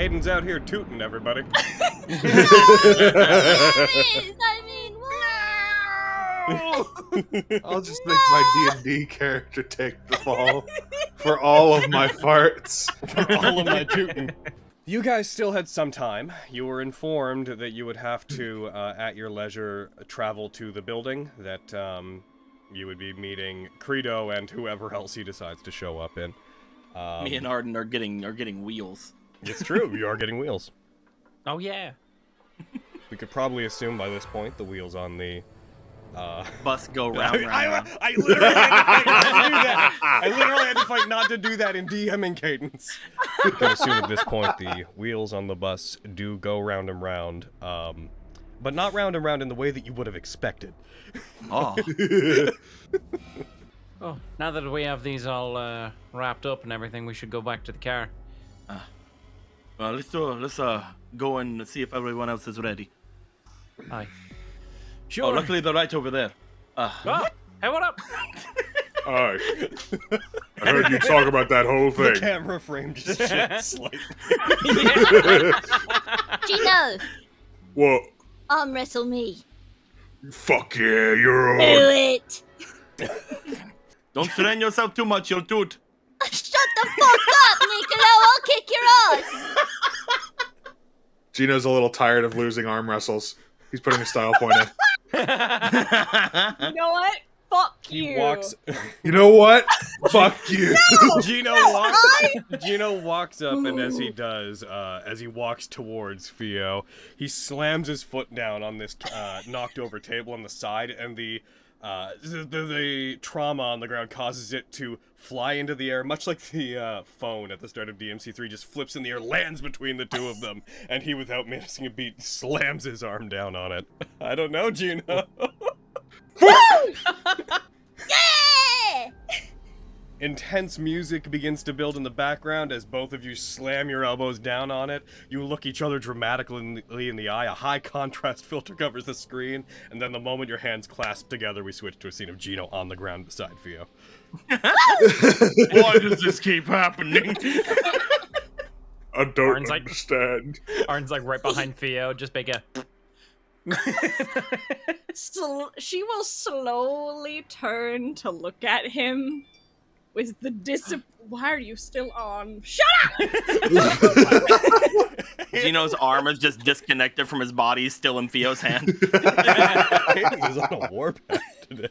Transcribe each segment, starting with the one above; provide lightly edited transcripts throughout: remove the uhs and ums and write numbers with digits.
Aiden's out here tooting everybody. I'll just make my D&D character take the fall for all of my farts. For all of my tooting. You guys still had some time. You were informed that you would have to, at your leisure, travel to the building that you would be meeting Credo and whoever else he decides to show up in. Me and Arden are getting wheels. It's true, you are getting wheels. Oh yeah. We could probably assume by this point the wheels on the bus go round. I literally had to fight not to do that. I literally had to fight not to do that in DMing cadence. You can assume at this point the wheels on the bus do go round and round, but not round and round in the way that you would have expected. Oh. Oh, now that we have these all wrapped up and everything, we should go back to the car. Well, let's go and see if everyone else is ready. Aye. Sure. Oh, luckily they're right over there. Oh, hey, what up? Alright. I heard you talk about that whole thing. The camera frame just shifts slightly. Gino! What? Arm wrestle me. Fuck yeah, you're on. Do it! Don't strain yourself too much, you'll toot. Shut the fuck up, Niccolo! I'll kick your ass! Gino's a little tired of losing arm wrestles. He's putting a style point in. You know what? Fuck you. He walks. You know what? Fuck you. Gino walks up, and as he does, as he walks towards Theo, he slams his foot down on this knocked over table on the side, and the trauma on the ground causes it to fly into the air, much like the phone at the start of DMC3 just flips in the air, lands between the two of them, and he, without missing a beat, slams his arm down on it. I don't know, Gino. Yeah! Intense music begins to build in the background as both of you slam your elbows down on it. You look each other dramatically in the eye. A high contrast filter covers the screen, and then the moment your hands clasp together, we switch to a scene of Gino on the ground beside Theo. Why does this keep happening? I don't understand. Arden's like right behind Theo, just make a... She will slowly turn to look at him with the Why are you still on? Shut up! Gino's arm is just disconnected from his body, still in Theo's hand. Aiden is on a warpath today.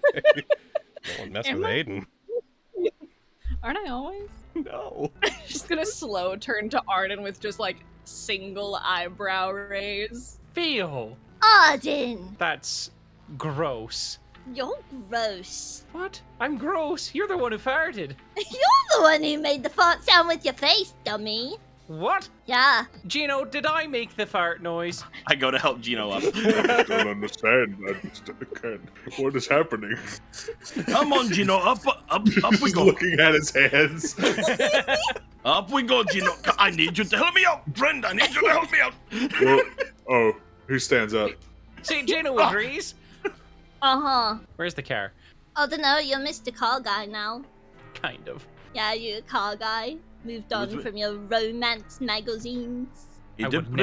Don't mess with Aiden. Aren't I always? No. Just gonna slow turn to Arden with just like single eyebrow raise. Theo! Arden! That's gross. You're gross. What? I'm gross. You're the one who farted. You're the one who made the fart sound with your face, dummy. What? Yeah. Gino, did I make the fart noise? I go to help Gino up. I don't understand. What is happening? Come on, Gino, up we go. Looking at his hands. Up we go, Gino. I need you to help me out. Friend, I need you to help me out. Well, oh, who stands up? See, Gino agrees. Uh-huh. Where's the car? I don't know, you're Mr. Car Guy now. Kind of. Yeah, you're a car guy. Moved on from your romance magazines. He did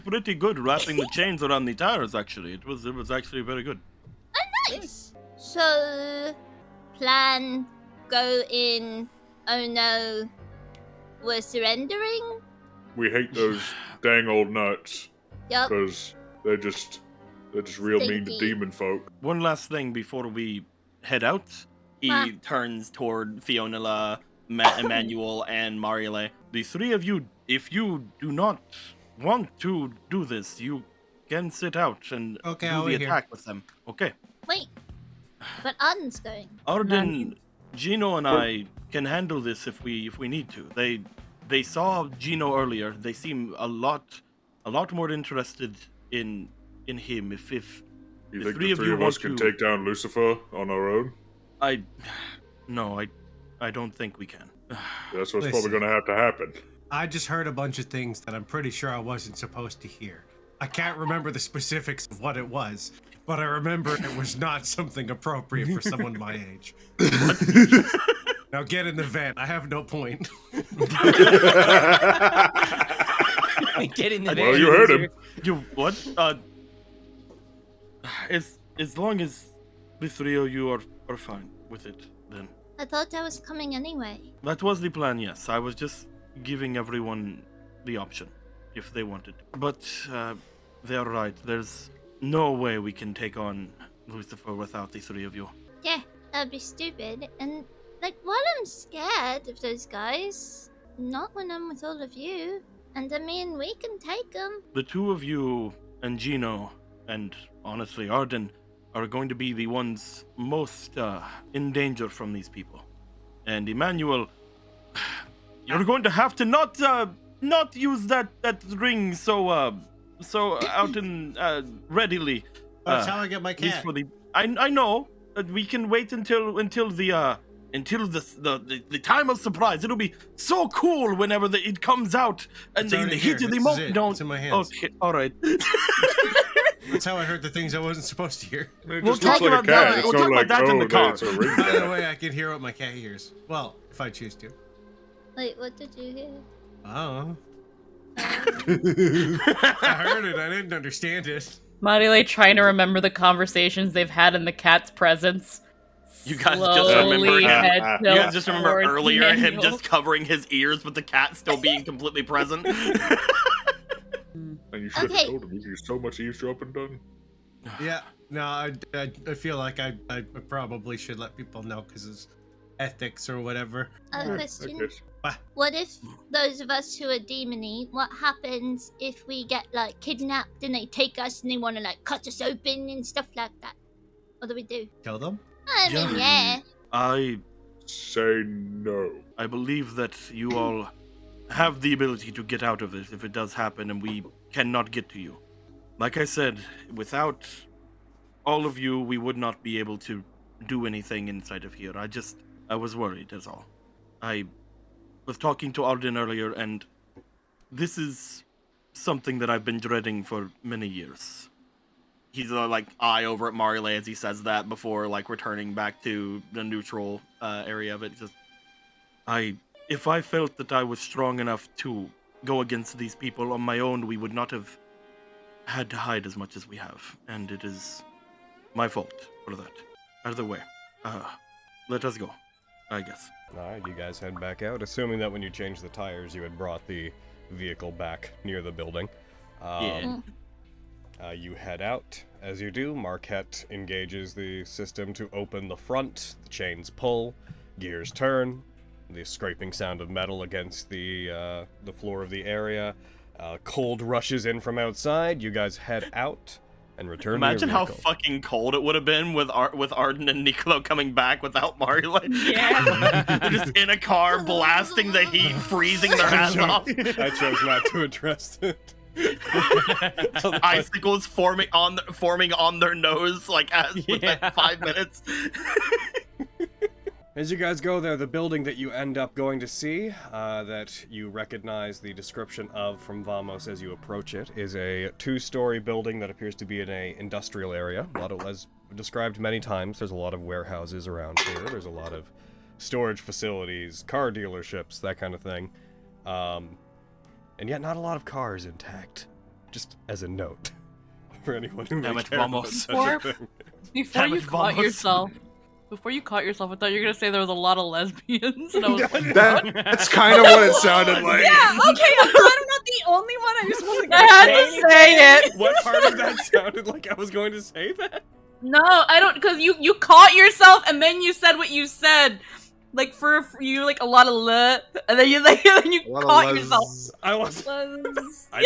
pretty good wrapping the chains around the tires, actually. It was actually very good. Oh, nice. So, plan, go in, oh no, we're surrendering? We hate those dang old nuts. Yup. Because they're just real mean to Stinky. demon folk. One last thing before we head out. He turns toward Fiona, Emmanuel, and Marielle. The three of you, if you do not want to do this, you can sit out and do the attack with them. Okay. Wait, but Arden's going. Arden, Gino, and I can handle this if we need to. They saw Gino earlier. They seem a lot more interested in him. If you think the three of us can take down Lucifer on our own? I don't think we can. That's what's probably going to have to happen. I just heard a bunch of things that I'm pretty sure I wasn't supposed to hear. I can't remember the specifics of what it was, but I remember it was not something appropriate for someone my age. Now get in the van. I have no point. Get in the Well, van. you heard him. You what? As long as the three of you are fine with it, then I thought I was coming anyway. that was the plan. Yes, I was just giving everyone the option if they wanted. But they are right. There's no way we can take on Lucifer without the three of you. Yeah, that'd be stupid. And, like, while I'm scared of those guys, not when I'm with all of you. And I mean, we can take them. The two of you and Gino, and honestly Arden, are going to be the ones most in danger from these people. And Emmanuel, you're going to have to not use that ring so out and readily. That's how I get my At least cat. for the, I know. We can wait until the time of surprise. It'll be so cool whenever it comes out and It's the already heat here. of the This is moment. it. Don't. It's in my hands. Okay, all right. That's how I heard the things I wasn't supposed to hear. It We'll just looks talk like a about cat. that. It's We'll not talk about like, that in oh, the car. it's a ring By the cat. way, I can hear what my cat hears. Well, if I choose to. Wait, what did you hear? Oh. I heard it. I didn't understand it. Marile trying to remember the conversations they've had in the cat's presence. You guys just Slowly remember. head You tilt guys just remember towards earlier him Manuel. just covering his ears with the cat still being completely present. And you should have Okay. told him. There's so much eavesdropping done. Yeah. No, I feel like I probably should let people know because it's ethics or whatever. A I question. guess. What if those of us who are demony, what happens if we get, like, kidnapped and they take us and they want to, like, cut us open and stuff like that? What do we do? Kill them? I mean, yeah. I Say no. believe that you all have the ability to get out of it if it does happen and we cannot get to you. Like I said, without all of you, we would not be able to do anything inside of here. I was worried, that's all. I was talking to Arden earlier, and this is something that I've been dreading for many years. He's like eye over at Marile as he says that before like returning back to the neutral area of it. Just, if I felt that I was strong enough to go against these people on my own, we would not have had to hide as much as we have, and it is my fault for that. Either way, let us go, I guess. Alright, you guys head back out, assuming that when you changed the tires, you had brought the vehicle back near the building. Yeah. You head out. As you do, Marquette engages the system to open the front. The chains pull, gears turn, the scraping sound of metal against the floor of the area. Cold rushes in from outside. You guys head out and return Imagine to your how vehicle. fucking cold it would have been with Arden and Nicolo coming back without Mario. Yeah. They're just in a car blasting the heat, freezing their ass off. I chose not to address it. Icicles forming on their nose like within 5 minutes. As you guys go there, the building that you end up going to see, that you recognize the description of from Vamos as you approach it, is a 2-story building that appears to be in a industrial area. A lot of, as described many times, there's a lot of warehouses around here. There's a lot of storage facilities, car dealerships, that kind of thing. And yet not a lot of cars intact. Just as a note. For anyone who may Damn it, care about Vamos. such a thing. Before Damn you it, caught Vamos. yourself, I thought you were gonna say there was a lot of lesbians, and I was like, That's kind of what it sounded like. Yeah, okay, I'm glad I'm not the only one. I just wasn't I gonna had say to anything. say it. What part of that sounded like I was going to say that? No, I don't, because you caught yourself, and then you said what you said. Like for you, like a lot of and then you caught yourself. I was. Yeah, I-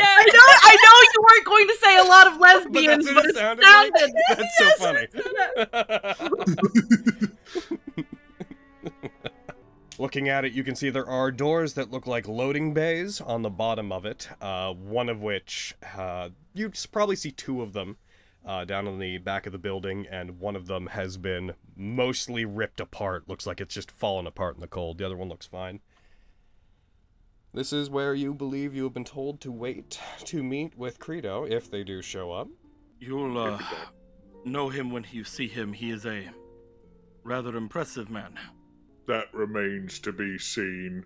I know you weren't going to say a lot of lesbians, that's but what it it sounded. That's so funny. Looking at it, you can see there are doors that look like loading bays on the bottom of it. One of which, you probably see 2 of them down on the back of the building, and one of them has been mostly ripped apart. Looks like it's just fallen apart in the cold. The other one looks fine. This is where you believe you have been told to wait to meet with Credo, if they do show up. You'll know him when you see him. He is a rather impressive man. That remains to be seen.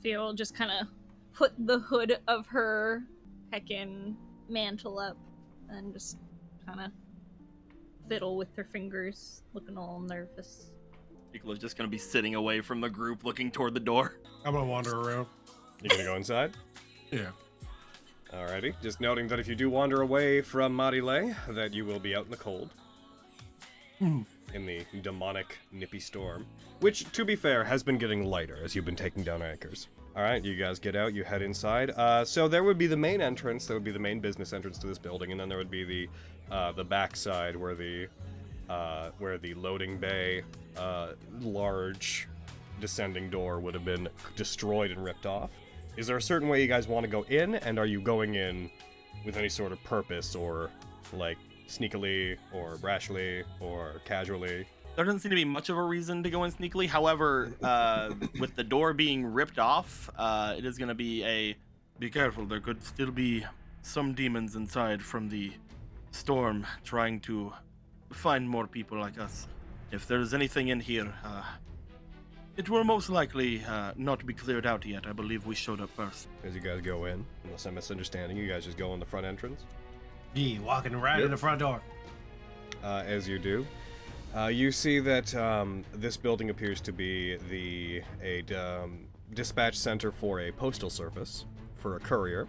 Theo will just kind of put the hood of her heckin' mantle up and just kind of fiddle with her fingers, looking all nervous. Nicola's just gonna be sitting away from the group, looking toward the door. I'm gonna wander around. You gonna go inside? Yeah. Alrighty. Just noting that if you do wander away from Marile, that you will be out in the cold. In the demonic, nippy storm. Which, to be fair, has been getting lighter as you've been taking down anchors. Alright, you guys get out, you head inside. So there would be the main entrance, that would be the main business entrance to this building, and then there would be the back side where the loading bay, large descending door would have been destroyed and ripped off. Is there a certain way you guys want to go in, and are you going in with any sort of purpose, or like sneakily, or brashly, or casually? There doesn't seem to be much of a reason to go in sneakily. However, with the door being ripped off, it is going to be a... Be careful, there could still be some demons inside from the storm trying to find more people like us. If there's anything in here, it will most likely not be cleared out yet. I believe we showed up first. As you guys go in, unless I'm misunderstanding, you guys just go in the front entrance? Yeah, walking right in the front door. As you do, you see that this building appears to be a dispatch center for a postal service, for a courier,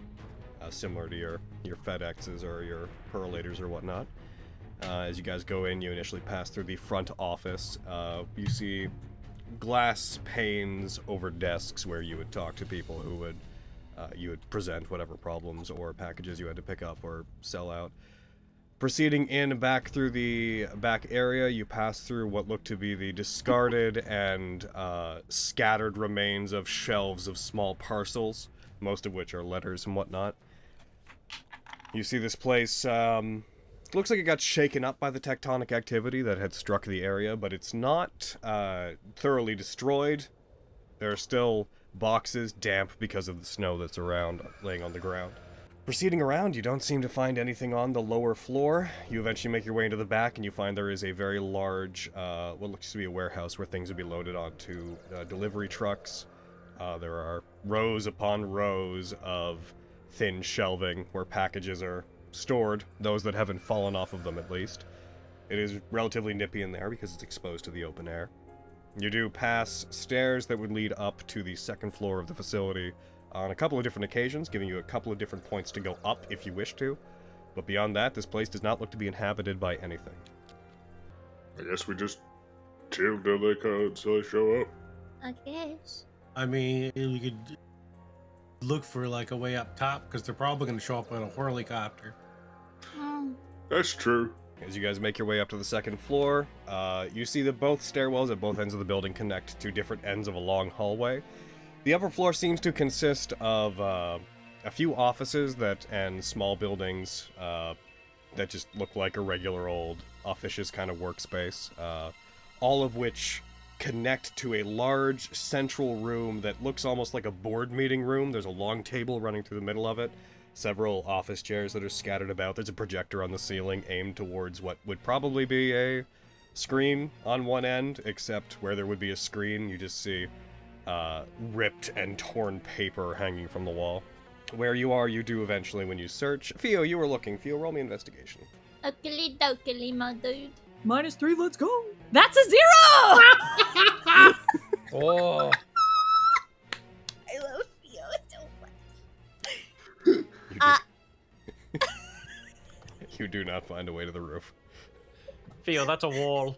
similar to your FedExes or your Perlators or whatnot. As you guys go in, you initially pass through the front office. You see glass panes over desks where you would talk to people who would you would present whatever problems or packages you had to pick up or sell out. Proceeding in back through the back area, you pass through what look to be the discarded and scattered remains of shelves of small parcels, most of which are letters and whatnot. You see this place, looks like it got shaken up by the tectonic activity that had struck the area, but it's not thoroughly destroyed. There are still boxes damp because of the snow that's around, laying on the ground. Proceeding around, you don't seem to find anything on the lower floor. You eventually make your way into the back, and you find there is a very large, what looks to be a warehouse where things would be loaded onto delivery trucks. There are rows upon rows of thin shelving where packages are stored, those that haven't fallen off of them at least. It is relatively nippy in there because it's exposed to the open air. You do pass stairs that would lead up to the second floor of the facility on a couple of different occasions, giving you a couple of different points to go up if you wish to. But beyond that, this place does not look to be inhabited by anything. I guess we just chill till they show up. I guess. I mean, we could look for like a way up top because they're probably going to show up on a whirlicopter. That's true. As you guys make your way up to the second floor, you see that both stairwells at both ends of the building connect to different ends of a long hallway. The upper floor seems to consist of a few offices and small buildings that just look like a regular old officious kind of workspace, all of which connect to a large central room that looks almost like a board meeting room. There's a long table running through the middle of it, several office chairs that are scattered about. There's a projector on the ceiling aimed towards what would probably be a screen on one end, except where there would be a screen, you just see ripped and torn paper hanging from the wall. Where you are, you do eventually when you search. Theo, you were looking. Theo, roll me investigation. Oakley dokely, my dude. -3, let's go. That's a 0! Oh. I love Theo so much. You do not find a way to the roof. Theo, that's a wall.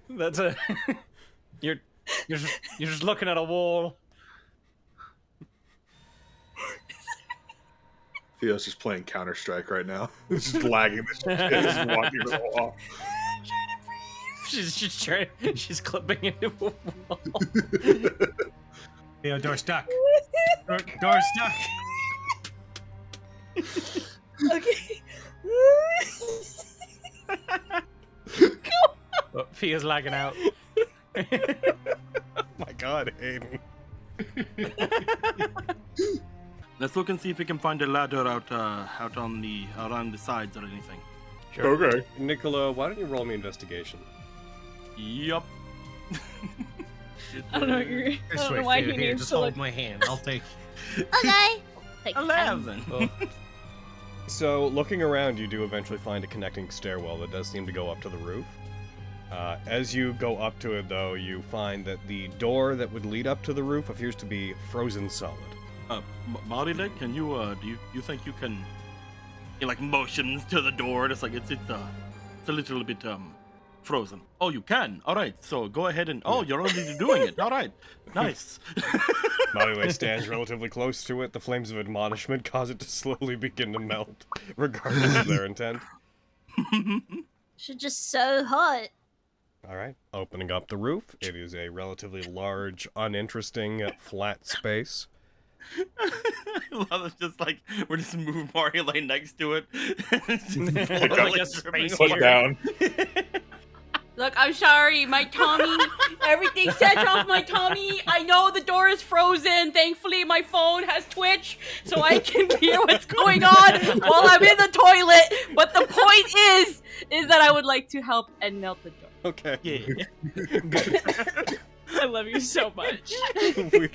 That's a... You're just looking at a wall. Theo's just playing Counter-Strike right now. It's just lagging the shit. He's walking to the wall. She's clipping into a wall. Yeah, door stuck. Door stuck. Okay. Oh, Thea's lagging out. Oh my god, Hayden. Let's look and see if we can find a ladder out on around the sides or anything. Sure. Okay. Nicola, why don't you roll me investigation? Yup. I don't know, I don't know why he needs just to hold look. my hand. I'll take. Okay. Take 11. Oh. So, looking around, you do eventually find a connecting stairwell that does seem to go up to the roof. As you go up to it, though, you find that the door that would lead up to the roof appears to be frozen solid. Marile, can you, do you think you can, he, like, motions to the door, and it's like, it's a little bit, frozen. Oh, you can? Alright, so go ahead and, oh, you're already doing it. Alright, nice. Marile stands relatively close to it. The flames of admonishment cause it to slowly begin to melt, regardless of their intent. She's just so hot. Alright, opening up the roof. It is a relatively large, uninteresting, flat space. I love it, just like, we're just moving Mario Lane next to it. Like a space Put heater. down. Look, I'm sorry, my tummy. Everything set off my tummy. I know the door is frozen. Thankfully, my phone has Twitch, so I can hear what's going on while I'm in the toilet. But the point is that I would like to help and melt the door. Okay. Yeah. I love you so much.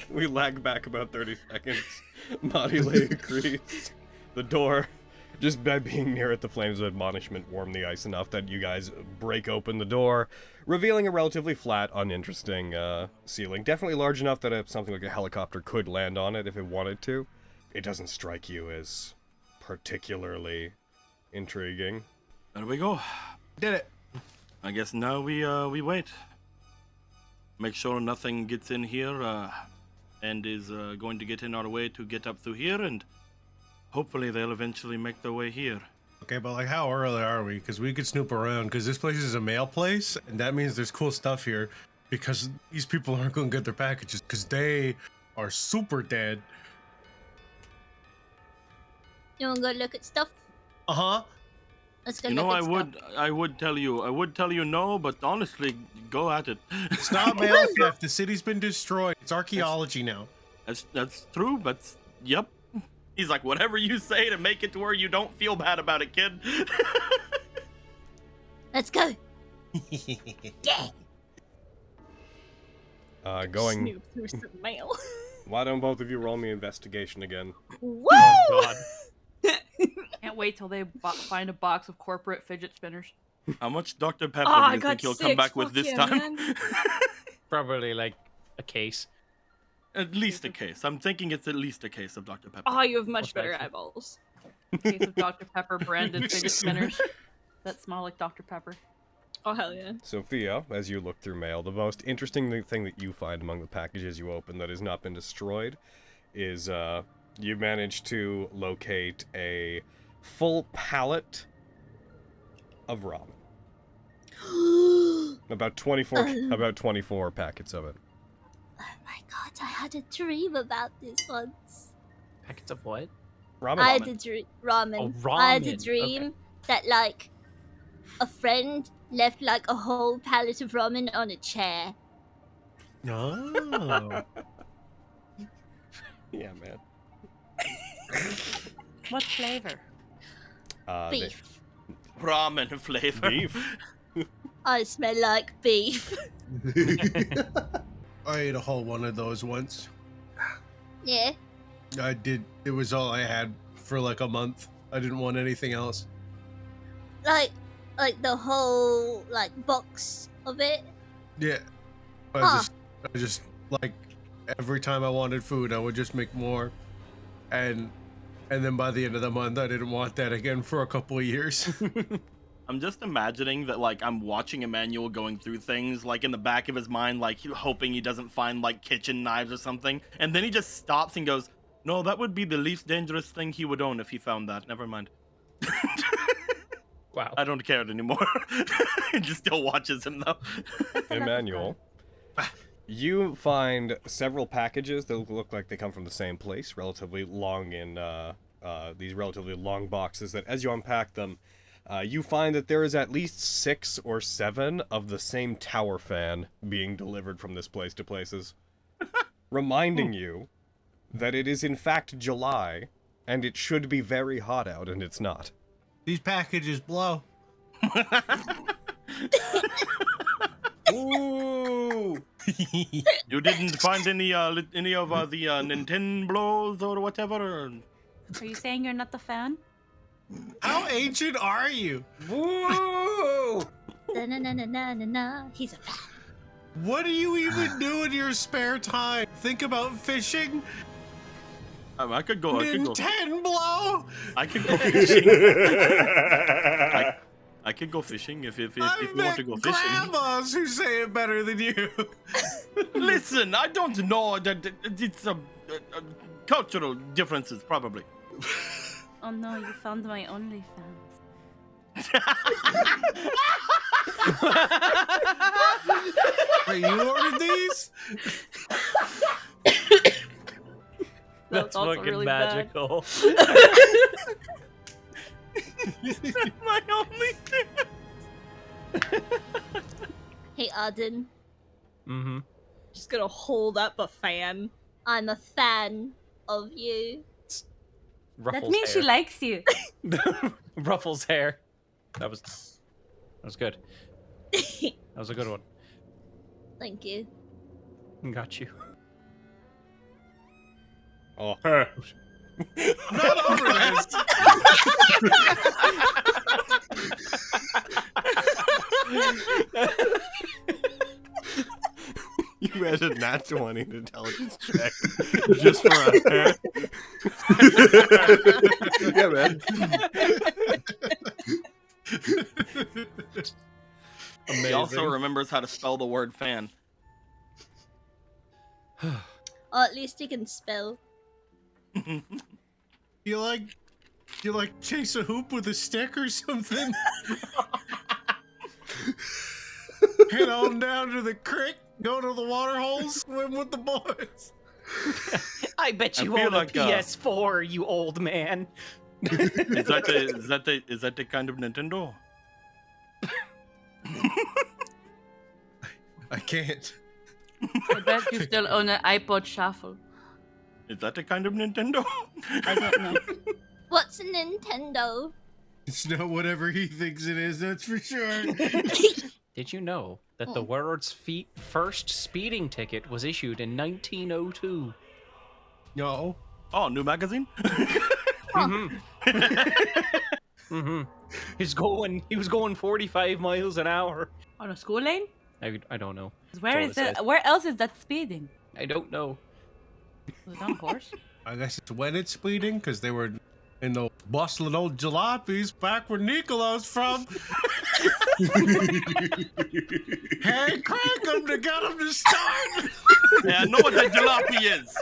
we lag back about 30 seconds. Marile agrees. The door, just by being near it, the flames of admonishment warm the ice enough that you guys break open the door, revealing a relatively flat, uninteresting ceiling. Definitely large enough that something like a helicopter could land on it if it wanted to. It doesn't strike you as particularly intriguing. There we go. Did it. I guess now we wait. Make sure nothing gets in here, and is going to get in our way to get up through here, and hopefully they'll eventually make their way here. Okay, but like, how early are we? Because we could snoop around, because this place is a mail place, and that means there's cool stuff here, because these people aren't going to get their packages, because they are super dead. You wanna go look at stuff? Uh-huh. Let's go You look know, at stuff. I would tell you no, but honestly, go at it. It's not mail theft. The city's been destroyed. It's archaeology now. That's true, but yep. He's like, whatever you say to make it to where you don't feel bad about it, kid. Let's go. Yeah. Going. Snoop through some mail. Why don't both of you roll me investigation again? Woo! God. Can't wait till they find a box of corporate fidget spinners. How much Dr. Pepper Oh, do I you got think he'll 6. come back with Fuck this yeah, time? man. Probably like a case. At least a case. I'm thinking it's at least a case of Dr. Pepper. Oh, you have much What's better that? eyeballs. Case of Dr. Pepper branded fidget spinners that smell like Dr. Pepper. Oh, hell yeah. Sophia, as you look through mail, the most interesting thing that you find among the packages you open that has not been destroyed is you managed to locate a full pallet of ramen. About 24 packets of it. Oh my god, I had a dream about this once. Packets of what? Ramen. I had a dream. Ramen. Oh, I had a ramen, dream okay. that, like, a friend left, like, a whole pallet of ramen on a chair. Oh. Yeah, man. What flavor? Beef. Ramen flavor. Beef? I smell like beef. I ate a whole one of those once. Yeah. I did. It was all I had for like a month. I didn't want anything else. Like the whole, like, box of it. Yeah. I just like every time I wanted food, I would just make more, and then by the end of the month, I didn't want that again for a couple of years. I'm just imagining that, like, I'm watching Emmanuel going through things, like, in the back of his mind, like, hoping he doesn't find, like, kitchen knives or something, and then he just stops and goes, no, that would be the least dangerous thing he would own if he found that. Never mind. Wow. I don't care anymore. He just still watches him, though. Emmanuel, you find several packages that look like they come from the same place, relatively long in these relatively long boxes that, as you unpack them, you find that there is at least 6 or 7 of the same tower fan being delivered from this place to places, reminding you that it is in fact July, and it should be very hot out, and it's not. These packages blow. Ooh! You didn't find any of the Nintendo blows or whatever? Are you saying you're not the fan? How ancient are you? Woo! Na-na-na-na-na-na. He's a fan. What do you even do in your spare time? Think about fishing? I could go. Nintendo? I could go fishing. I could go fishing if you want to go fishing. Grandmas who say it better than you. Listen, I don't know that it's a cultural differences probably. Oh no, you found my OnlyFans. Wait, you ordered these? That's also fucking really bad. magical. My only Hey, Arden. Mm-hmm. Just gonna hold up a fan. I'm a fan of you. That Ruffles means she hair. likes you. Ruffles hair. That was good. That was a good one. Thank you. Got you. Oh, Not over this. you had a nat 20 intelligence check just for a hair. Yeah, man. He also remembers how to spell the word fan. Or at least he can spell. You like chase a hoop with a stick or something? Head on down to the creek, go to the water holes, swim with the boys. I bet you I feel own a like, PS4, you old man. Is that the kind of Nintendo? I can't. I bet you still own an iPod Shuffle. Is that the kind of Nintendo? I don't know. What's a Nintendo? It's not whatever he thinks it is, that's for sure. Did you know that the world's first speeding ticket was issued in 1902? No. Oh, new magazine? Mm-hmm. Mm-hmm. He was going 45 miles an hour. On a school lane? I don't know. Where That's is all it it? says. Where else is that speeding? I don't know. Was it on a horse? I guess it's when it's bleeding, because they were in the bustling old jalopies back where Nicola's from. Hey, crank them to get them to start! Yeah, I know what a jalopy is.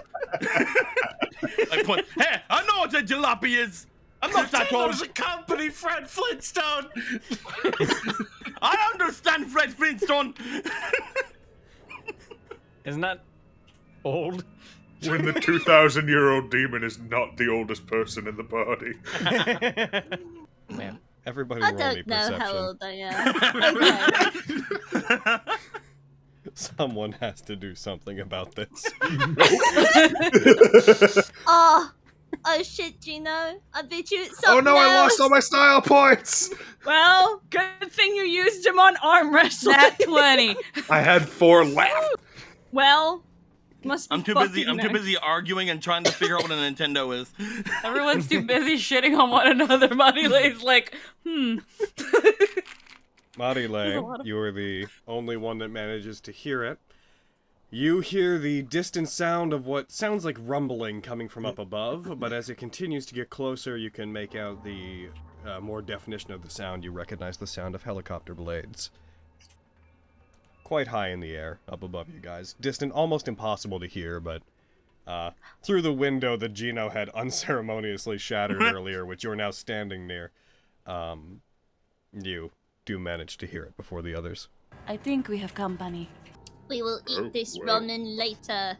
Hey, I know what a jalopy is. I'm not that old. There's a company, Fred Flintstone! I understand Fred Flintstone. Isn't that old? When the 2,000-year-old demon is not the oldest person in the party. Man. Everybody I roll me don't know perception. how old I am. Okay. Someone has to do something about this. Oh shit, Gino. I bet you it's Oh something no, I lost else. all my style points! Well, good thing you used him on arm wrestling. Nat 20. I had 4 left. Well, must be I'm too fucking busy arguing and trying to figure out what a Nintendo is. Everyone's too busy shitting on one another. Marile's like, Marile, you are the only one that manages to hear it. You hear the distant sound of what sounds like rumbling coming from up above, but as it continues to get closer, you can make out the more definition of the sound. You recognize the sound of helicopter blades. Quite high in the air, up above you guys. Distant, almost impossible to hear, but through the window that Gino had unceremoniously shattered earlier, which you're now standing near, you do manage to hear it before the others. I think we have company. We will eat Oh, this well. ramen later.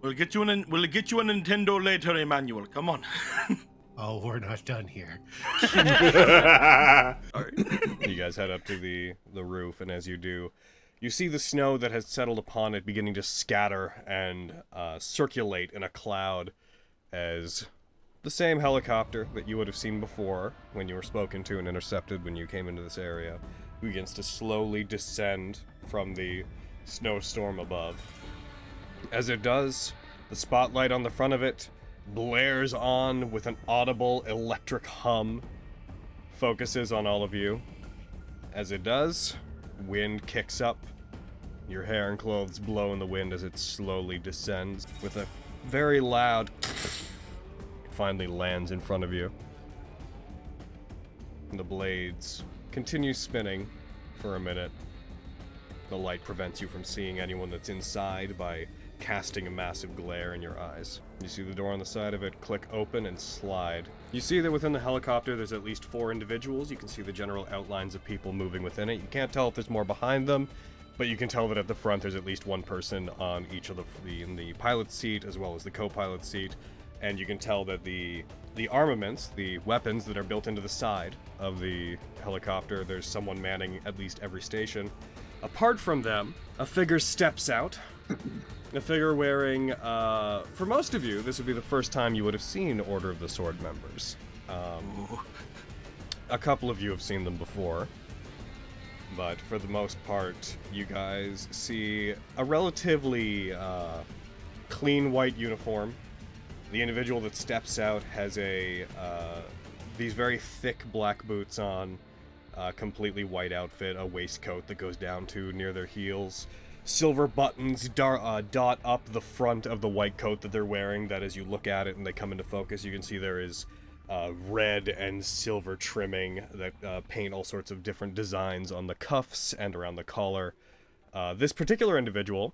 We'll get you a Nintendo later, Emmanuel. Come on. Oh, we're not done here. You guys head up to the roof, and as you do, you see the snow that has settled upon it beginning to scatter and circulate in a cloud as the same helicopter that you would have seen before when you were spoken to and intercepted when you came into this area begins to slowly descend from the snowstorm above. As it does, the spotlight on the front of it blares on with an audible electric hum focuses on all of you. As it does, wind kicks up. Your hair and clothes blow in the wind as it slowly descends. With a very loud... it finally lands in front of you. And the blades continue spinning for a minute. The light prevents you from seeing anyone that's inside by casting a massive glare in your eyes. You see the door on the side of it click open and slide. You see that within the helicopter there's at least 4 individuals. You can see the general outlines of people moving within it. You can't tell if there's more behind them, but you can tell that at the front there's at least one person on each of in the pilot's seat as well as the co-pilot's seat. And you can tell that the armaments, the weapons that are built into the side of the helicopter, there's someone manning at least every station. Apart from them, a figure steps out. A figure wearing, for most of you, this would be the first time you would have seen Order of the Sword members. A couple of you have seen them before, but for the most part, you guys see a relatively clean white uniform. The individual that steps out has these very thick black boots on, completely white outfit, a waistcoat that goes down to near their heels. Silver buttons dot up the front of the white coat that they're wearing, that as you look at it and they come into focus, you can see there is red and silver trimming that paint all sorts of different designs on the cuffs and around the collar. This particular individual,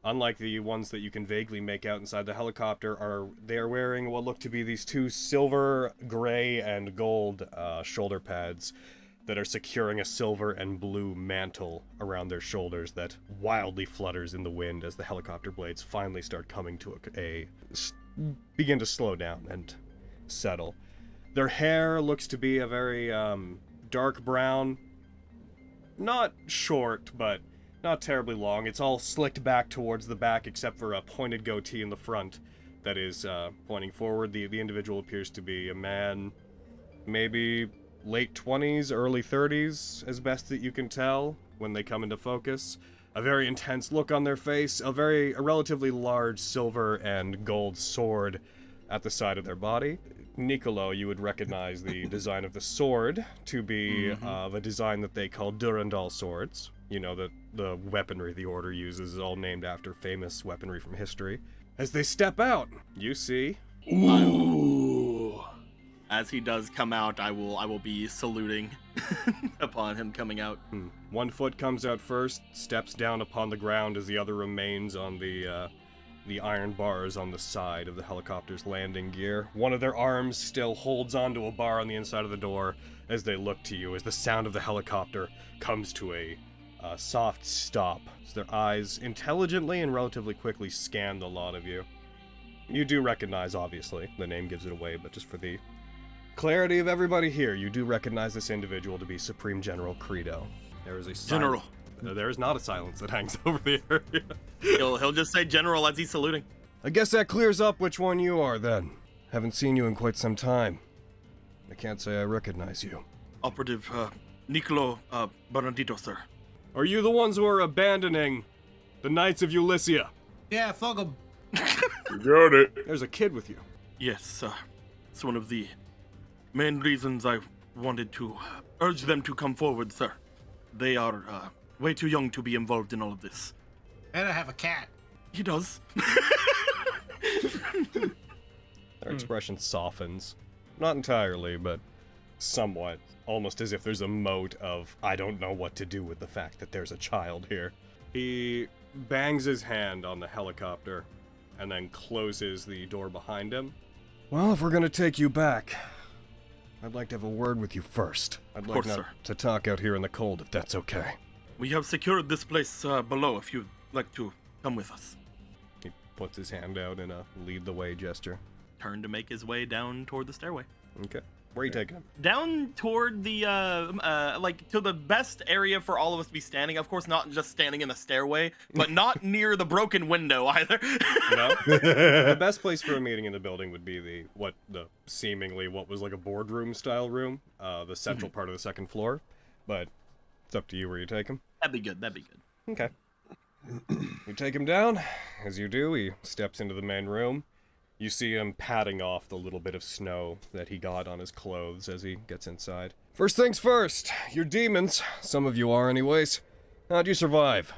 unlike the ones that you can vaguely make out inside the helicopter, they are wearing what look to be these 2 silver, gray, and gold shoulder pads that are securing a silver and blue mantle around their shoulders that wildly flutters in the wind as the helicopter blades finally start coming to begin to slow down and settle. Their hair looks to be a very dark brown, not short, but not terribly long. It's all slicked back towards the back except for a pointed goatee in the front that is pointing forward. The individual appears to be a man, maybe late 20s, early 30s, as best that you can tell when they come into focus. A very intense look on their face, a relatively large silver and gold sword at the side of their body. Nicolo, you would recognize the design of the sword to be the design that they call Durandal swords. You know, that the weaponry the Order uses is all named after famous weaponry from history. As they step out, you see... Ooh. As he does come out, I will be saluting upon him coming out. One foot comes out first, steps down upon the ground as the other remains on the iron bars on the side of the helicopter's landing gear. One of their arms still holds onto a bar on the inside of the door as they look to you, as the sound of the helicopter comes to a soft stop. As their eyes intelligently and relatively quickly scan the lot of you. You do recognize, obviously, the name gives it away, but just for the clarity of everybody here, you do recognize this individual to be Supreme General Credo. There is a General. There is not a silence that hangs over the area. He'll just say General as he's saluting. I guess that clears up which one you are, then. Haven't seen you in quite some time. I can't say I recognize you. Operative, Nicolo, Bernardito, sir. Are you the ones who are abandoning the Knights of Ulyssia? Yeah, fuck 'em. You got it. There's a kid with you. Yes, it's one of the main reasons I wanted to urge them to come forward, sir. They are way too young to be involved in all of this. And I have a cat. He does. Their expression softens. Not entirely, but somewhat. Almost as if there's a mote of, I don't know what to do with the fact that there's a child here. He bangs his hand on the helicopter and then closes the door behind him. Well, if we're gonna take you back, I'd like to have a word with you first. I'd like not to talk out here in the cold, if that's okay. We have secured this place below, if you'd like to come with us. He puts his hand out in a lead-the-way gesture. Turn to make his way down toward the stairway. Okay. Where are you taking him? Down toward the, like, to the best area for all of us to be standing. Of course, not just standing in the stairway, but not near the broken window either. No? The best place for a meeting in the building would be what was like a boardroom style room, the central part of the second floor. But it's up to you where you take him. That'd be good, that'd be good. Okay. You take him down. As you do, he steps into the main room. You see him patting off the little bit of snow that he got on his clothes as he gets inside. First things first, you're demons. Some of you are anyways. How'd you survive?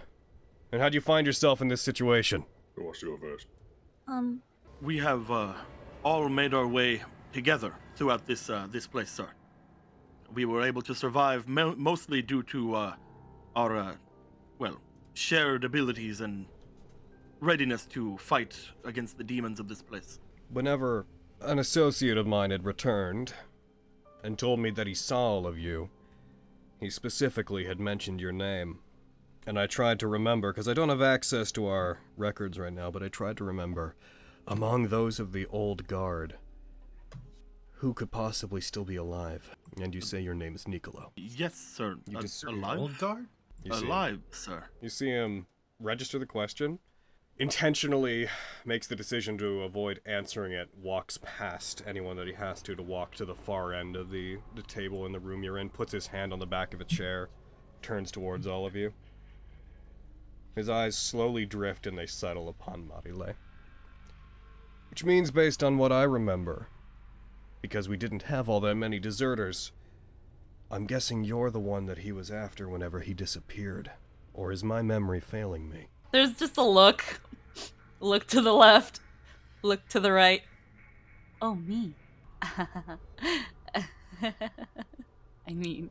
And how'd you find yourself in this situation? Who wants to go first? We have all made our way together throughout this place, sir. We were able to survive mostly due to our shared abilities and readiness to fight against the demons of this place. Whenever an associate of mine had returned and told me that he saw all of you, he specifically had mentioned your name. And I tried to remember, because I don't have access to our records right now, but I tried to remember, among those of the old guard, who could possibly still be alive? And you say your name is Nicolo. Yes, sir. You just alive? Old guard? Alive, sir. You see him register the question, intentionally makes the decision to avoid answering it, walks past anyone that he has to walk to the far end of the table in the room you're in, puts his hand on the back of a chair, turns towards all of you. His eyes slowly drift and they settle upon Marile. Which means, based on what I remember, because we didn't have all that many deserters, I'm guessing you're the one that he was after whenever he disappeared. Or is my memory failing me? There's just a look. Look to the left. Look to the right. Oh, me. I mean,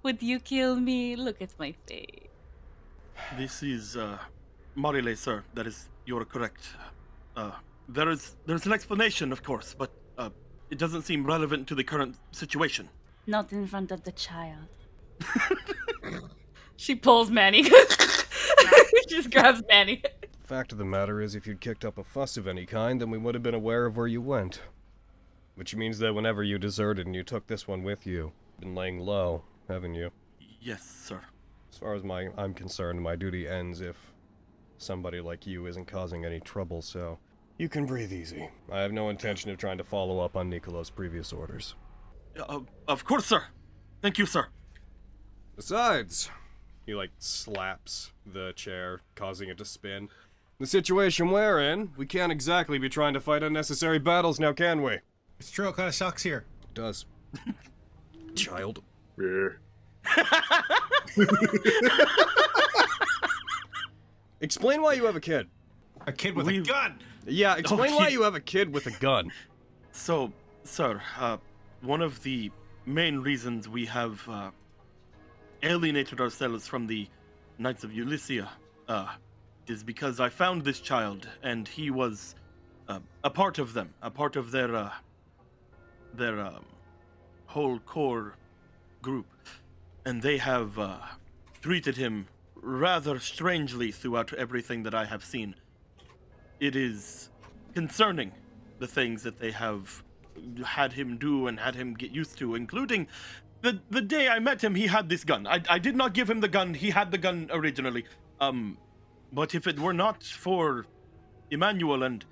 would you kill me? Look at my face. This is Marile, sir. That is, you're correct. There's an explanation, of course, but it doesn't seem relevant to the current situation. Not in front of the child. She pulls Manny. She just grabs Manny. Fact of the matter is, if you'd kicked up a fuss of any kind, then we would have been aware of where you went. Which means that whenever you deserted and you took this one with you, you've been laying low, haven't you? Yes, sir. As far as I'm concerned, my duty ends if somebody like you isn't causing any trouble, so you can breathe easy. I have no intention of trying to follow up on Nicolo's previous orders. Of course, sir. Thank you, sir. Besides, he slaps the chair, causing it to spin. The situation we're in, we can't exactly be trying to fight unnecessary battles now, can we? It's true, it kind of sucks here. It does. Child. Yeah. Explain why you have a kid. A kid with a gun! Yeah, explain why you have a kid with a gun. So, sir, one of the main reasons we have alienated ourselves from the Knights of Ulyssia is because I found this child, and he was a part of them, a part of their whole core group, and they have treated him rather strangely throughout everything that I have seen. It is concerning, the things that they have had him do and had him get used to, including the day I met him, he had this gun. I did not give him the gun, he had the gun originally. But if it were not for Emmanuel and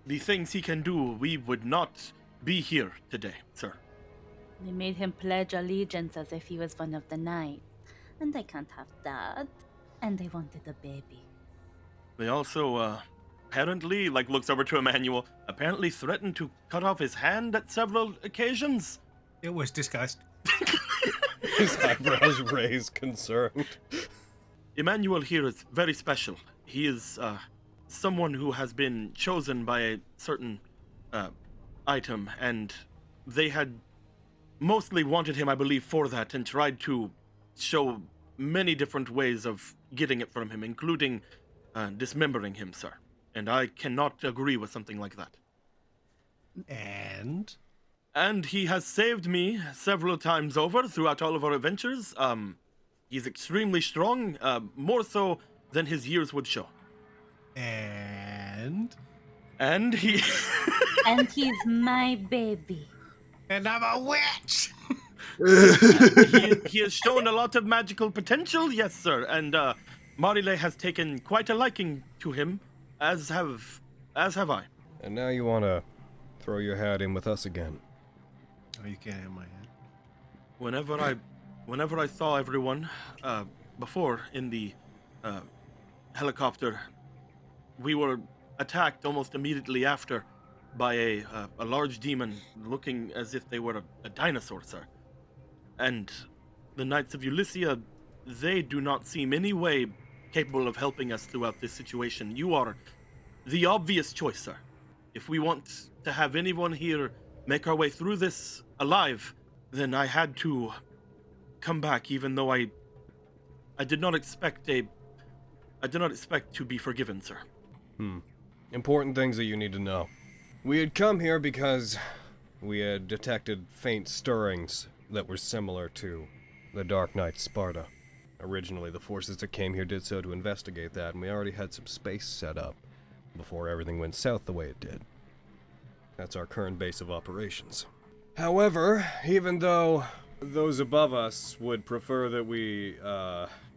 the things he can do, we would not be here today, sir. They made him pledge allegiance as if he was one of the knights. And they can't have that. And they wanted a baby. They also, apparently, looks over to Emmanuel, apparently threatened to cut off his hand at several occasions. It was discussed. His eyebrows raised, concerned. Emmanuel here is very special. He is, someone who has been chosen by a certain, item, and they had mostly wanted him, I believe, for that, and tried to show many different ways of getting it from him, including dismembering him, sir. And I cannot agree with something like that. And he has saved me several times over throughout all of our adventures. He's extremely strong, more so than his years would show. And he... And he's my baby. And I'm a witch! he has shown a lot of magical potential, yes, sir. And Marile has taken quite a liking to him, as have I. And now you want to throw your hat in with us again. Oh, you can't have my hat. Whenever I saw everyone before in the helicopter, we were attacked almost immediately after. by a large demon looking as if they were a dinosaur, sir. And the Knights of Ulyssia, they do not seem any way capable of helping us throughout this situation. You are the obvious choice, sir. If we want to have anyone here make our way through this alive, then I had to come back, even though I did not expect to be forgiven, sir. Important things that you need to know. We had come here because we had detected faint stirrings that were similar to the Dark Knight Sparta. Originally, the forces that came here did so to investigate that, and we already had some space set up before everything went south the way it did. That's our current base of operations. However, even though those above us would prefer that we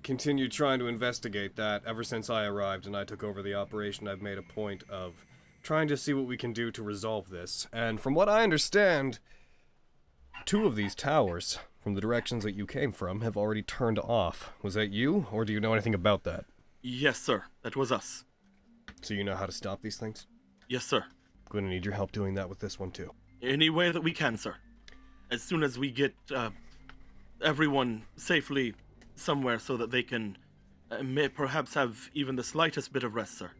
continue trying to investigate that, ever since I arrived and I took over the operation, I've made a point of trying to see what we can do to resolve this. And from what I understand, 2 of these towers, from the directions that you came from, have already turned off. Was that you, or do you know anything about that? Yes, sir. That was us. So you know how to stop these things? Yes, sir. I'm going to need your help doing that with this one, too. Any way that we can, sir. As soon as we get everyone safely somewhere so that they can may perhaps have even the slightest bit of rest, sir.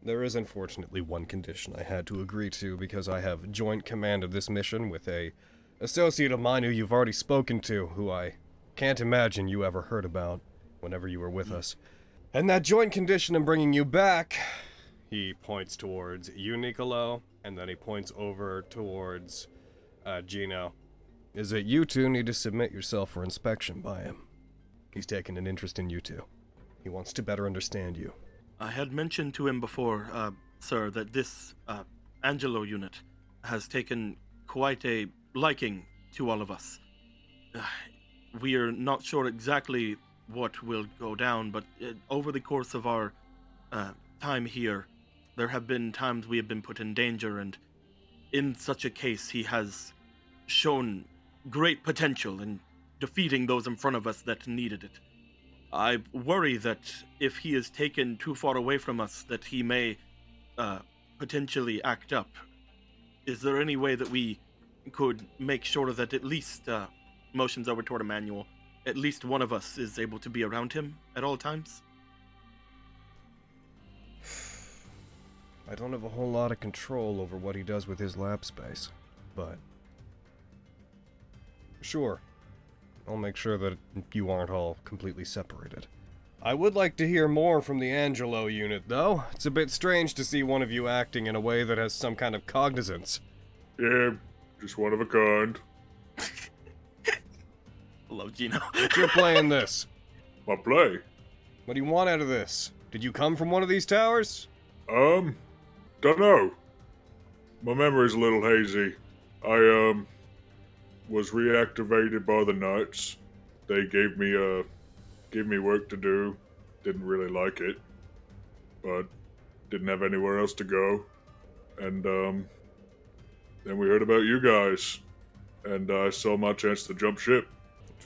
There is unfortunately one condition I had to agree to because I have joint command of this mission with a associate of mine who you've already spoken to, who I can't imagine you ever heard about whenever you were with us. And that joint condition in bringing you back, he points towards you, Nicolo, and then he points over towards Gino, is that you two need to submit yourself for inspection by him. He's taken an interest in you two. He wants to better understand you. I had mentioned to him before, sir, that this Angelo unit has taken quite a liking to all of us. We are not sure exactly what will go down, but over the course of our time here, there have been times we have been put in danger, and in such a case, he has shown great potential in defeating those in front of us that needed it. I worry that if he is taken too far away from us, that he may potentially act up. Is there any way that we could make sure that at least, motions over toward Emmanuel, at least one of us is able to be around him at all times? I don't have a whole lot of control over what he does with his lab space, but sure, I'll make sure that you aren't all completely separated. I would like to hear more from the Angelo unit, though. It's a bit strange to see one of you acting in a way that has some kind of cognizance. Yeah, just one of a kind. I love Gino. You're playing this. My play? What do you want out of this? Did you come from one of these towers? Dunno. My memory's a little hazy. I, was reactivated by the Knights. They gave me work to do. Didn't really like it, but didn't have anywhere else to go. And, then we heard about you guys, and I saw my chance to jump ship.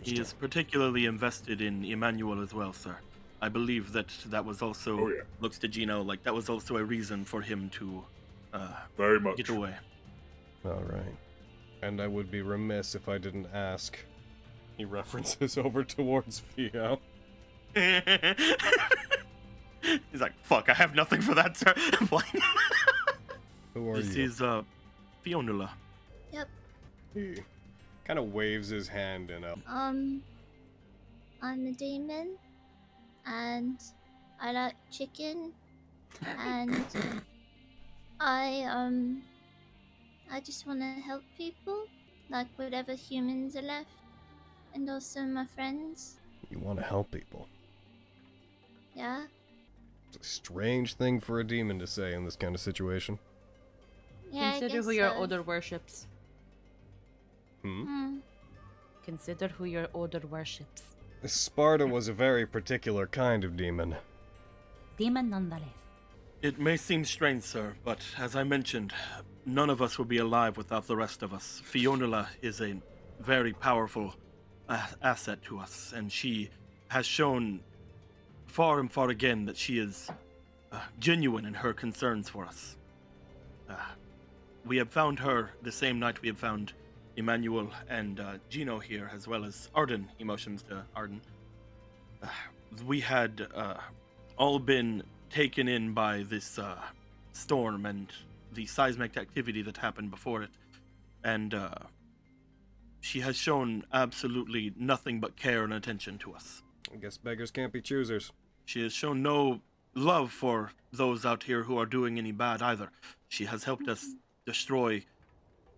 He is particularly invested in Emmanuel as well, sir. I believe that was also, looks to Gino, like that was also a reason for him to, very much. get away. Alright. And I would be remiss if I didn't ask. He references over towards Theo. He's like, fuck, I have nothing for that, sir. Who are This you? is, Fionnuala. Yep. He kind of waves his hand in a... I'm a demon, and I like chicken, and I just want to help people, like whatever humans are left, and also my friends. You want to help people. Yeah. It's a strange thing for a demon to say in this kind of situation. Yeah, I Consider guess who your so. order worships. Consider who your order worships. Sparta was a very particular kind of demon. Demon nonetheless. It may seem strange, sir, but as I mentioned, none of us will be alive without the rest of us. Fionnuala is a very powerful asset to us, and she has shown far and far again that she is genuine in her concerns for us. we have found her the same night we have found Emmanuel and Gino here, as well as Arden. He motions to Arden. We had all been taken in by this storm and the seismic activity that happened before it, and she has shown absolutely nothing but care and attention to us. I guess beggars can't be choosers. She has shown no love for those out here who are doing any bad either. She has helped us destroy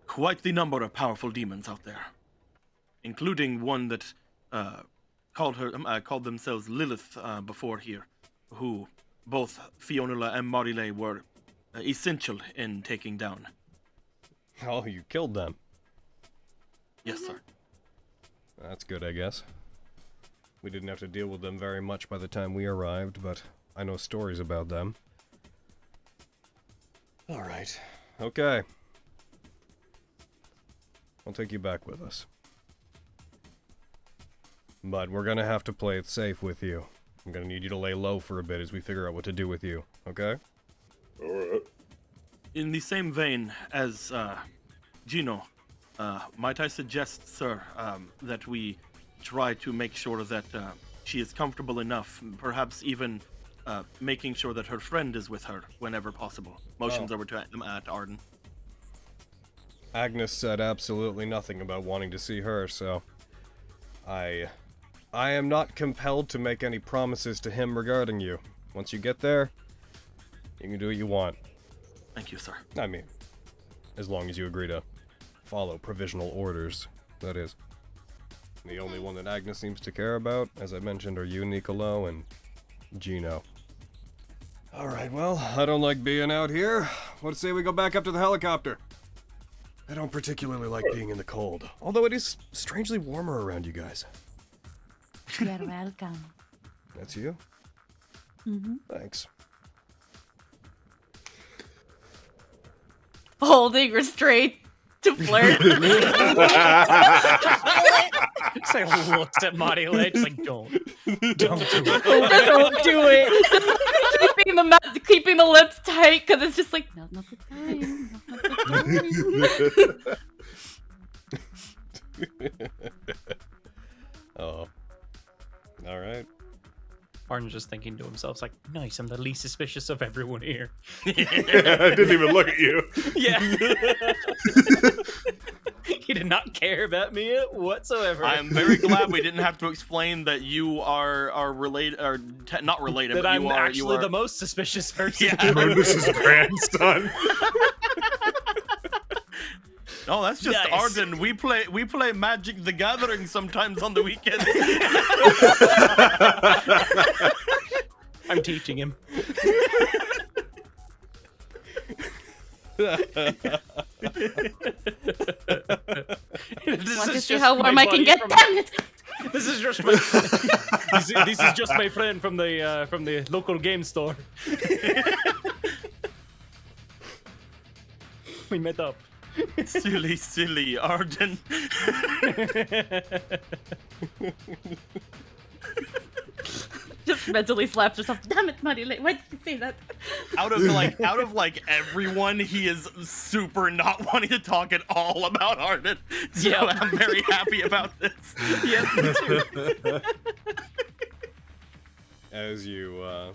quite the number of powerful demons out there, including one that called themselves Lilith before here, who both Fionnuala and Marile were essential in taking down. Oh, you killed them. Yes, sir. That's good, I guess. We didn't have to deal with them very much by the time we arrived, but I know stories about them. Alright. Okay. I'll take you back with us. But we're gonna have to play it safe with you. I'm gonna need you to lay low for a bit as we figure out what to do with you, okay? Alright. In the same vein as Gino, might I suggest, sir, that we try to make sure that she is comfortable enough, perhaps even making sure that her friend is with her whenever possible. Motions over to Arden. Agnes said absolutely nothing about wanting to see her, so I am not compelled to make any promises to him regarding you. Once you get there, you can do what you want. Thank you, sir. I mean, as long as you agree to follow provisional orders, that is. The only one that Agnes seems to care about, as I mentioned, are you, Nicolo, and Gino. Alright, well, I don't like being out here. What to say we go back up to the helicopter? I don't particularly like being in the cold, although it is strangely warmer around you guys. You're welcome. That's you? Mm-hmm. Thanks. Holding restraint to flirt. Just like looks at Marile, just like don't do it. Don't do it. Keeping the lips tight because it's just like Not the time. Not the time. Oh. Alright. Arden's just thinking to himself, it's like, nice, I'm the least suspicious of everyone here. I didn't even look at you. Yeah. He did not care about me whatsoever. I am very glad we didn't have to explain that you are related, or not related, that but I'm you are actually the most suspicious person. Yeah. This is grandson. No, that's just Nice. Arden. We play Magic the Gathering sometimes on the weekends. I'm teaching him. want to see how warm I can get. Damn it! This is just my this is just my friend from the local game store. We met up. Silly Arden. Just mentally slaps herself. Damn it, Marile. Why did you say that? Out of everyone, he is super not wanting to talk at all about Arden. So Yep. I'm very happy about this. Yeah, me too. As you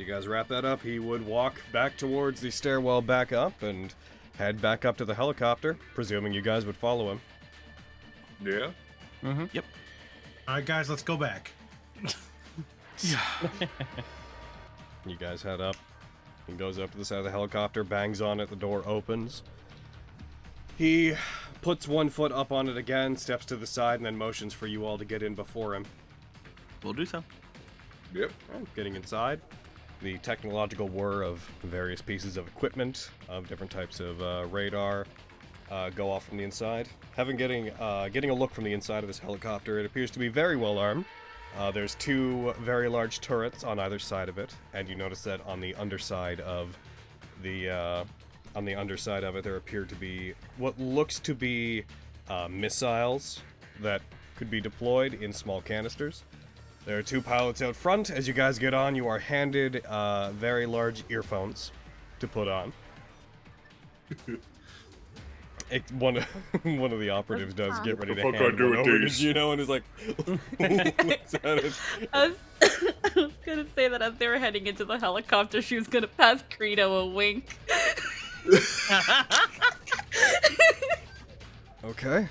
guys wrap that up, he would walk back towards the stairwell back up and head back up to the helicopter, presuming you guys would follow him. Yeah. Mm-hmm. Yep. Alright, guys, let's go back. You guys head up. He goes up to the side of the helicopter, bangs on it, the door opens. He puts one foot up on it again, steps to the side, and then motions for you all to get in before him. We'll do so. Yep. Getting inside, the technological whir of various pieces of equipment, of different types of radar, go off from the inside. Getting a look from the inside of this helicopter, it appears to be very well armed. There's two very large turrets on either side of it, and you notice that on the underside of there appear to be what looks to be missiles that could be deployed in small canisters. There are two pilots out front. As you guys get on, you are handed very large earphones to put on. One of the operatives does get ready to What the fuck hand I do one with over to these? Gino and is like, looks at it. I was gonna say that as they were heading into the helicopter, she was gonna pass Credo a wink. Okay.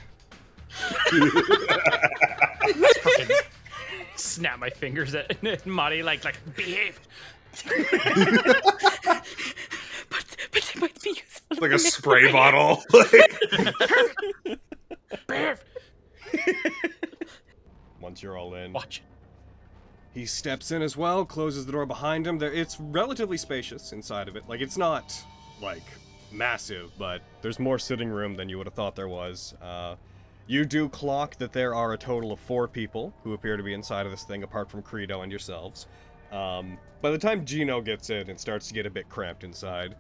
Snap my fingers at Marty like behave. But it might be useful. Like a spray bottle. Behave. Once you're all in, Watch. he steps in as well, closes the door behind him. It's relatively spacious inside of it. Like, it's not, like, massive, but there's more sitting room than you would have thought there was. You do clock that there are a total of 4 people who appear to be inside of this thing, apart from Credo and yourselves. By the time Gino gets in, it starts to get a bit cramped inside.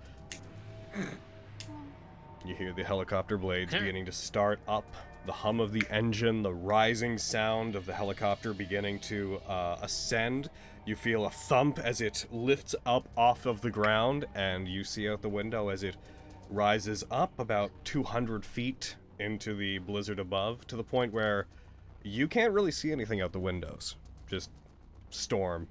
You hear the helicopter blades beginning to start up, the hum of the engine, the rising sound of the helicopter beginning to ascend. You feel a thump as it lifts up off of the ground, and you see out the window as it rises up about 200 feet into the blizzard above, to the point where you can't really see anything out the windows. Just storm.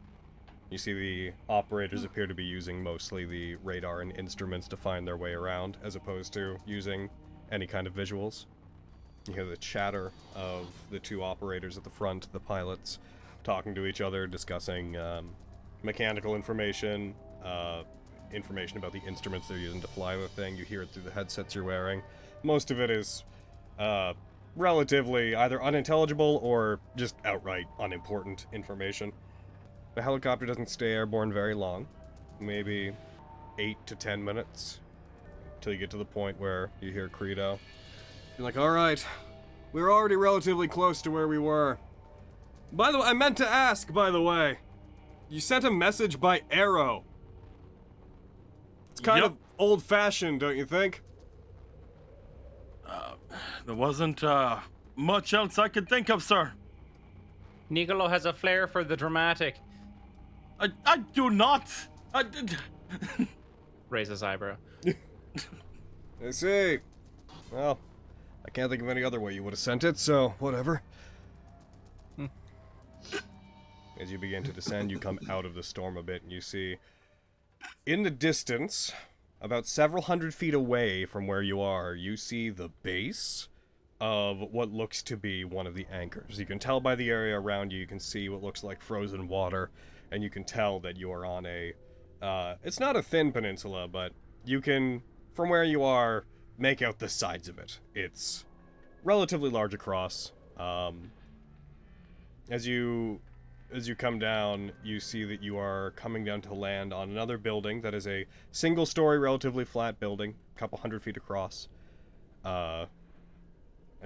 You see the operators appear to be using mostly the radar and instruments to find their way around, as opposed to using any kind of visuals. You hear the chatter of the 2 operators at the front, the pilots, talking to each other, discussing mechanical information, information about the instruments they're using to fly the thing. You hear it through the headsets you're wearing. Most of it is relatively either unintelligible or just outright unimportant information. The helicopter doesn't stay airborne very long, maybe 8 to 10 minutes, till you get to the point where you hear Credo. You're like, alright, we're already relatively close to where we were. By the way, I meant to ask, by the way, you sent a message by arrow. It's kind of old-fashioned, don't you think? There wasn't much else I could think of, sir. Nicolo has a flair for the dramatic. I do not. Raise his eyebrow. I see. Well, I can't think of any other way you would have sent it, so whatever. As you begin to descend, you come out of the storm a bit, and you see, in the distance, about several hundred feet away from where you are, you see the base of what looks to be one of the anchors. You can tell by the area around you, you can see what looks like frozen water, and you can tell that you are on a, it's not a thin peninsula, but you can, from where you are, make out the sides of it. It's relatively large across. As you come down, you see that you are coming down to land on another building that is a single-story, relatively flat building, a couple hundred feet across. As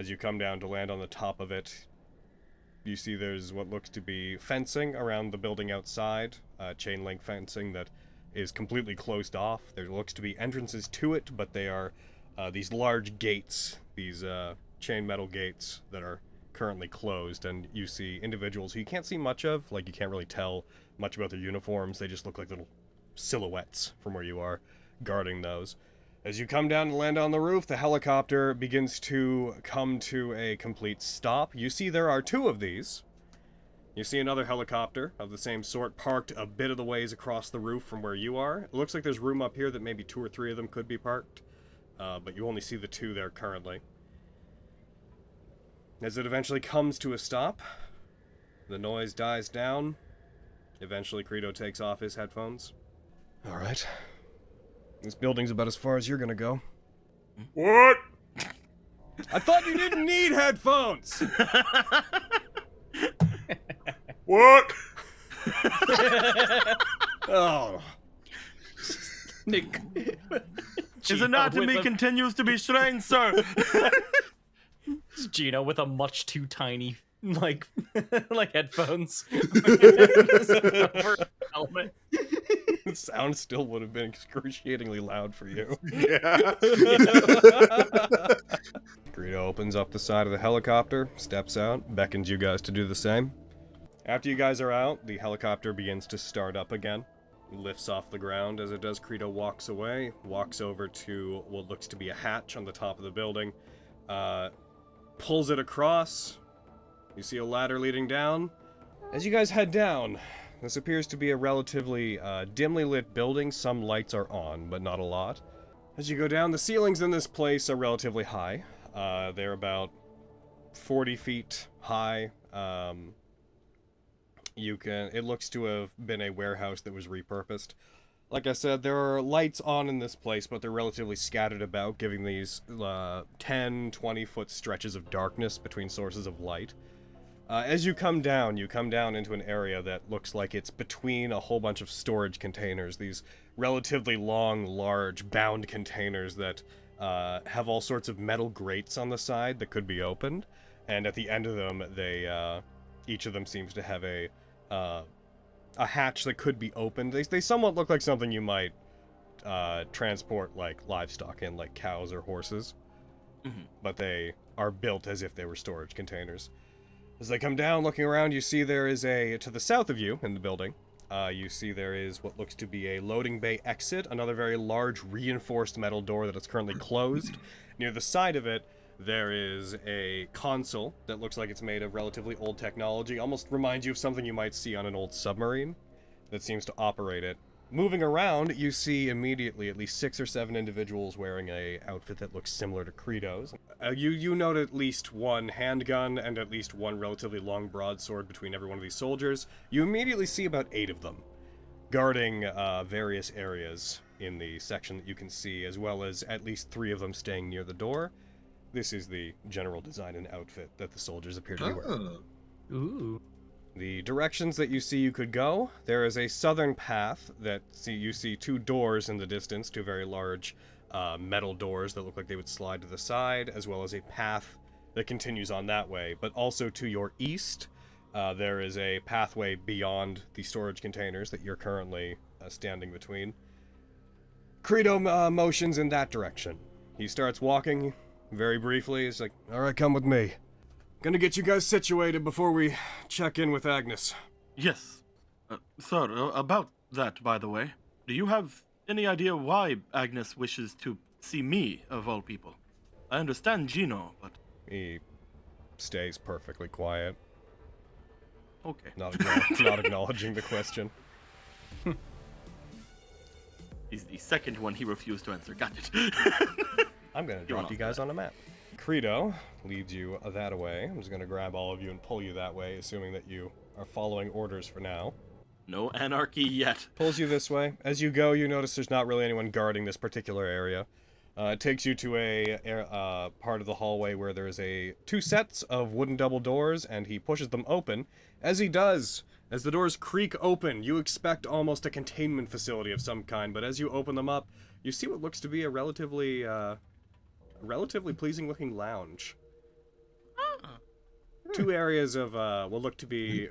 you come down to land on the top of it, you see there's what looks to be fencing around the building outside, chain link fencing that is completely closed off. There looks to be entrances to it, but they are these large gates, these chain metal gates that are currently closed, and you see individuals who you can't see much of, like you can't really tell much about their uniforms. They just look like little silhouettes from where you are, guarding those. As you come down and land on the roof, the helicopter begins to come to a complete stop. You see there are 2 of these. You see another helicopter of the same sort parked a bit of the ways across the roof from where you are. It looks like there's room up here that maybe 2 or 3 of them could be parked, but you only see the 2 there currently. As it eventually comes to a stop, the noise dies down. Eventually, Credo takes off his headphones. Alright. This building's about as far as you're gonna go. What? I thought you didn't need headphones! What? Oh. Nick. His anatomy continues to be strange, sir. Gino with a much too tiny, like headphones. Helmet. The sound still would have been excruciatingly loud for you. Yeah. Credo opens up the side of the helicopter, steps out, beckons you guys to do the same. After you guys are out, the helicopter begins to start up again. lifts off the ground. As it does, Credo walks away, walks over to what looks to be a hatch on the top of the building, pulls it across. You see a ladder leading down. As you guys head down, this appears to be a relatively dimly lit building. Some lights are on, but not a lot. As you go down, the ceilings in this place are relatively high. They're about 40 feet high. It looks to have been a warehouse that was repurposed. Like I said, there are lights on in this place, but they're relatively scattered about, giving these 10, 20-foot stretches of darkness between sources of light. As you come down into an area that looks like it's between a whole bunch of storage containers, these relatively long, large, bound containers that have all sorts of metal grates on the side that could be opened, and at the end of them, each of them seems to have a hatch that could be opened. They somewhat look like something you might transport like livestock in, like cows or horses, but they are built as if they were storage containers. As they come down, looking around, you see there is to the south of you in the building, you see there is what looks to be a loading bay exit, another very large reinforced metal door that is currently closed. Near the side of it, there is a console that looks like it's made of relatively old technology, almost reminds you of something you might see on an old submarine that seems to operate it. Moving around, you see immediately at least 6 or 7 individuals wearing a outfit that looks similar to Credo's. You note at least one handgun and at least one relatively long broadsword between every one of these soldiers. You immediately see about 8 of them guarding various areas in the section that you can see, as well as at least 3 of them staying near the door. This is the general design and outfit that the soldiers appear to be wearing. Ooh. The directions that you see you could go, there is a southern path that you see 2 doors in the distance, 2 very large metal doors that look like they would slide to the side, as well as a path that continues on that way. But also to your east, there is a pathway beyond the storage containers that you're currently standing between. Credo motions in that direction. He starts walking very briefly. He's like, "Alright, come with me. Gonna get you guys situated before we check in with Agnes." Yes. Sir, about that, by the way, do you have any idea why Agnes wishes to see me, of all people? I understand Gino, but... He stays perfectly quiet, Okay. not acknowledging the question. He's the second one he refused to answer. Got it. I'm gonna drop you guys on a map. Credo leads you that way. I'm just gonna grab all of you and pull you that way, assuming that you are following orders for now. No anarchy yet. Pulls you this way. As you go, you notice there's not really anyone guarding this particular area. It takes you to a part of the hallway where there is 2 sets of wooden double doors, and he pushes them open. As he does, as the doors creak open, you expect almost a containment facility of some kind, but as you open them up, you see what looks to be a relatively pleasing looking lounge. 2 areas of what look to be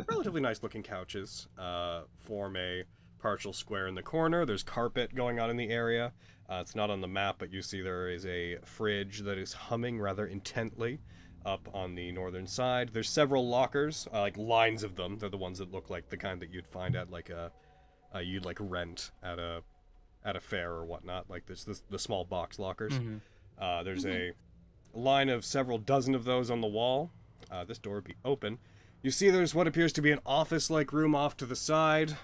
relatively nice looking couches form a partial square in the corner. There's carpet going on in the area. It's not on the map, but you see there is a fridge that is humming rather intently up on the northern side. There's several lockers, like lines of them. They're the ones that look like the kind that you'd find at like you'd like rent at a fair or whatnot, like the small box lockers. There's a line of several dozen of those on the wall. This door would be open. You see there's what appears to be an office-like room off to the side.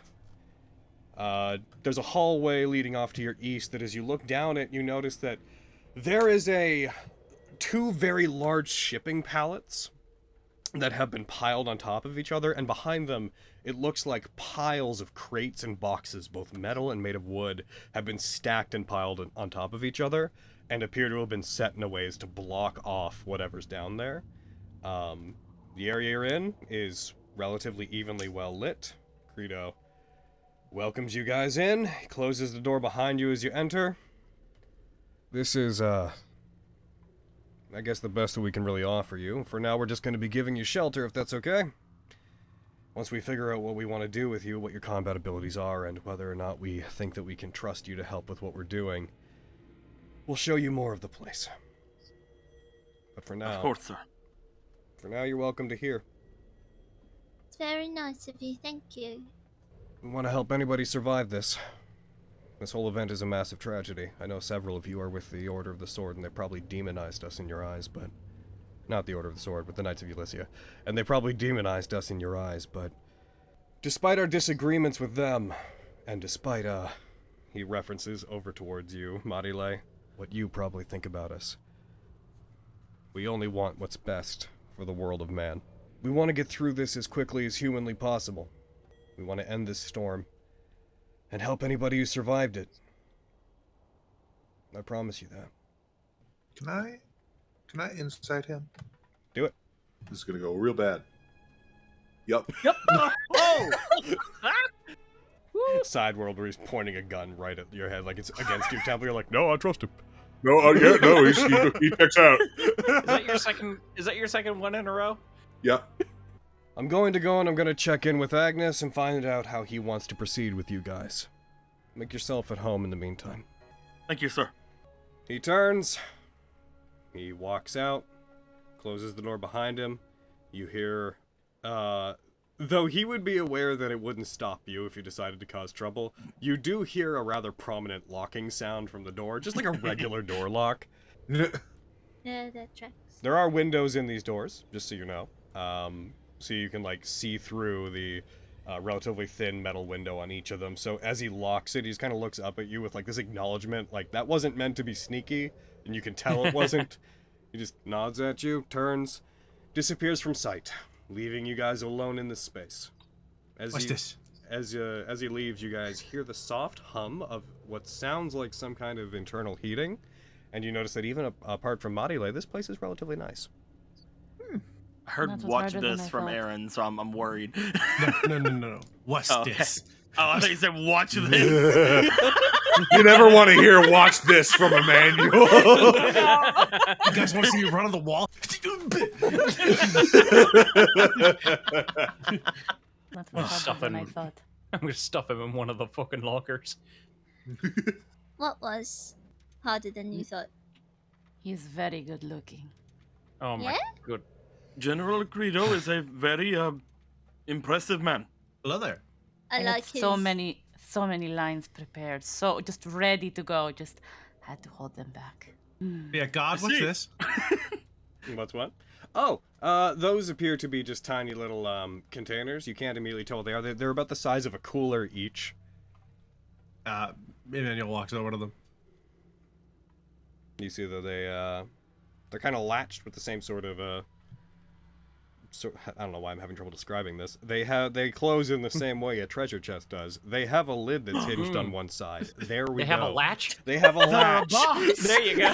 There's a hallway leading off to your east that as you look down it, you notice that there is 2 very large shipping pallets that have been piled on top of each other, and behind them, it looks like piles of crates and boxes, both metal and made of wood, have been stacked and piled on top of each other, and appear to have been set in a ways to block off whatever's down there. The area you're in is relatively evenly well lit. Credo welcomes you guys in. He closes the door behind you as you enter. This is, I guess the best that we can really offer you. For now, we're just going to be giving you shelter, if that's okay. Once we figure out what we want to do with you, what your combat abilities are, and whether or not we think that we can trust you to help with what we're doing, we'll show you more of the place. But for now... Of course, sir. For now, you're welcome to here. It's very nice of you, thank you. We want to help anybody survive this. This whole event is a massive tragedy. I know several of you are with the Order of the Sword, and they probably demonized us in your eyes, but... Not the Order of the Sword, but the Knights of Ulyssia. And they probably demonized us in your eyes, but... Despite our disagreements with them, and despite, he references over towards you, Marile, what you probably think about us. We only want what's best for the world of man. We want to get through this as quickly as humanly possible. We want to end this storm, and help anybody who survived it. I promise you that. Can I incite him? Do it. This is gonna go real bad. Yup. Yep. Oh! Side world where he's pointing a gun right at your head like it's against you, Temple. You're like, no, I trust him. No, yeah, no, he checks out. Is that your second one in a row? Yeah. I'm going to go and I'm going to check in with Agnes and find out how he wants to proceed with you guys. Make yourself at home in the meantime. Thank you, sir. He turns. He walks out. Closes the door behind him. You hear, though he would be aware that it wouldn't stop you if you decided to cause trouble, you do hear a rather prominent locking sound from the door, just like a regular door lock. Yeah, that tracks. There are windows in these doors, just so you know. So you can, like, see through the relatively thin metal window on each of them. So as he locks it, he just kind of looks up at you with, like, this acknowledgement, like, that wasn't meant to be sneaky, and you can tell it wasn't. He just nods at you, turns, disappears from sight, leaving you guys alone in this space. What's this? As he leaves, you guys hear the soft hum of what sounds like some kind of internal heating, and you notice that even apart from Marile, this place is relatively nice. I heard That was watch harder than this I from thought. Aaron, so I'm worried. No. What's Oh, okay. this? Oh, I thought you said watch this. You never want to hear "watch this" from Emmanuel. You guys want to see me run on the wall? That was harder than I Something. thought. I'm gonna stuff him in one of the fucking lockers. What was harder than you thought? He's very good looking. Oh my Yeah? good. General Credo is a very impressive man. Hello there. I had like his... so many lines prepared, so just ready to go. Just had to hold them back. Yeah, God, what's see. this? What's what? Oh, those appear to be just tiny little containers. You can't immediately tell what they are. They're about the size of a cooler each. Emmanuel walks over to them. You see that they're kind of latched with the same sort of I don't know why I'm having trouble describing this. They close in the same way a treasure chest does. They have a lid that's hinged on one side. There we They go. have a latch? They have a latch. There you go.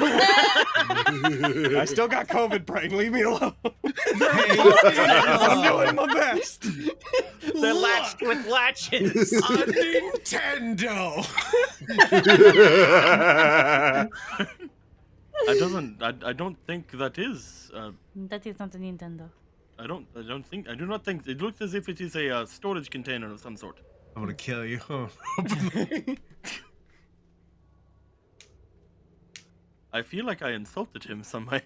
I still got COVID brain. Leave me alone. Hey, I'm doing my best. They're latched with latches. a Nintendo. I don't think that is. That is not a Nintendo. I do not think it looks as if it is a storage container of some sort. I'm gonna kill you. I feel like I insulted him somehow.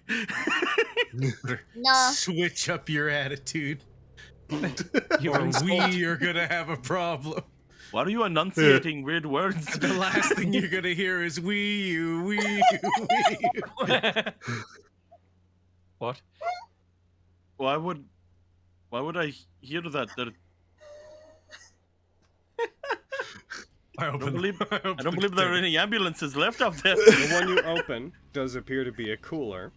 No. Switch up your attitude, You or insult- we are gonna have a problem. Why are you enunciating weird words? The last thing you're gonna hear is Wii U, Wii U, Wii U. What? Why would I hear that? I I don't believe there are any ambulances left up there. The one you open does appear to be a cooler,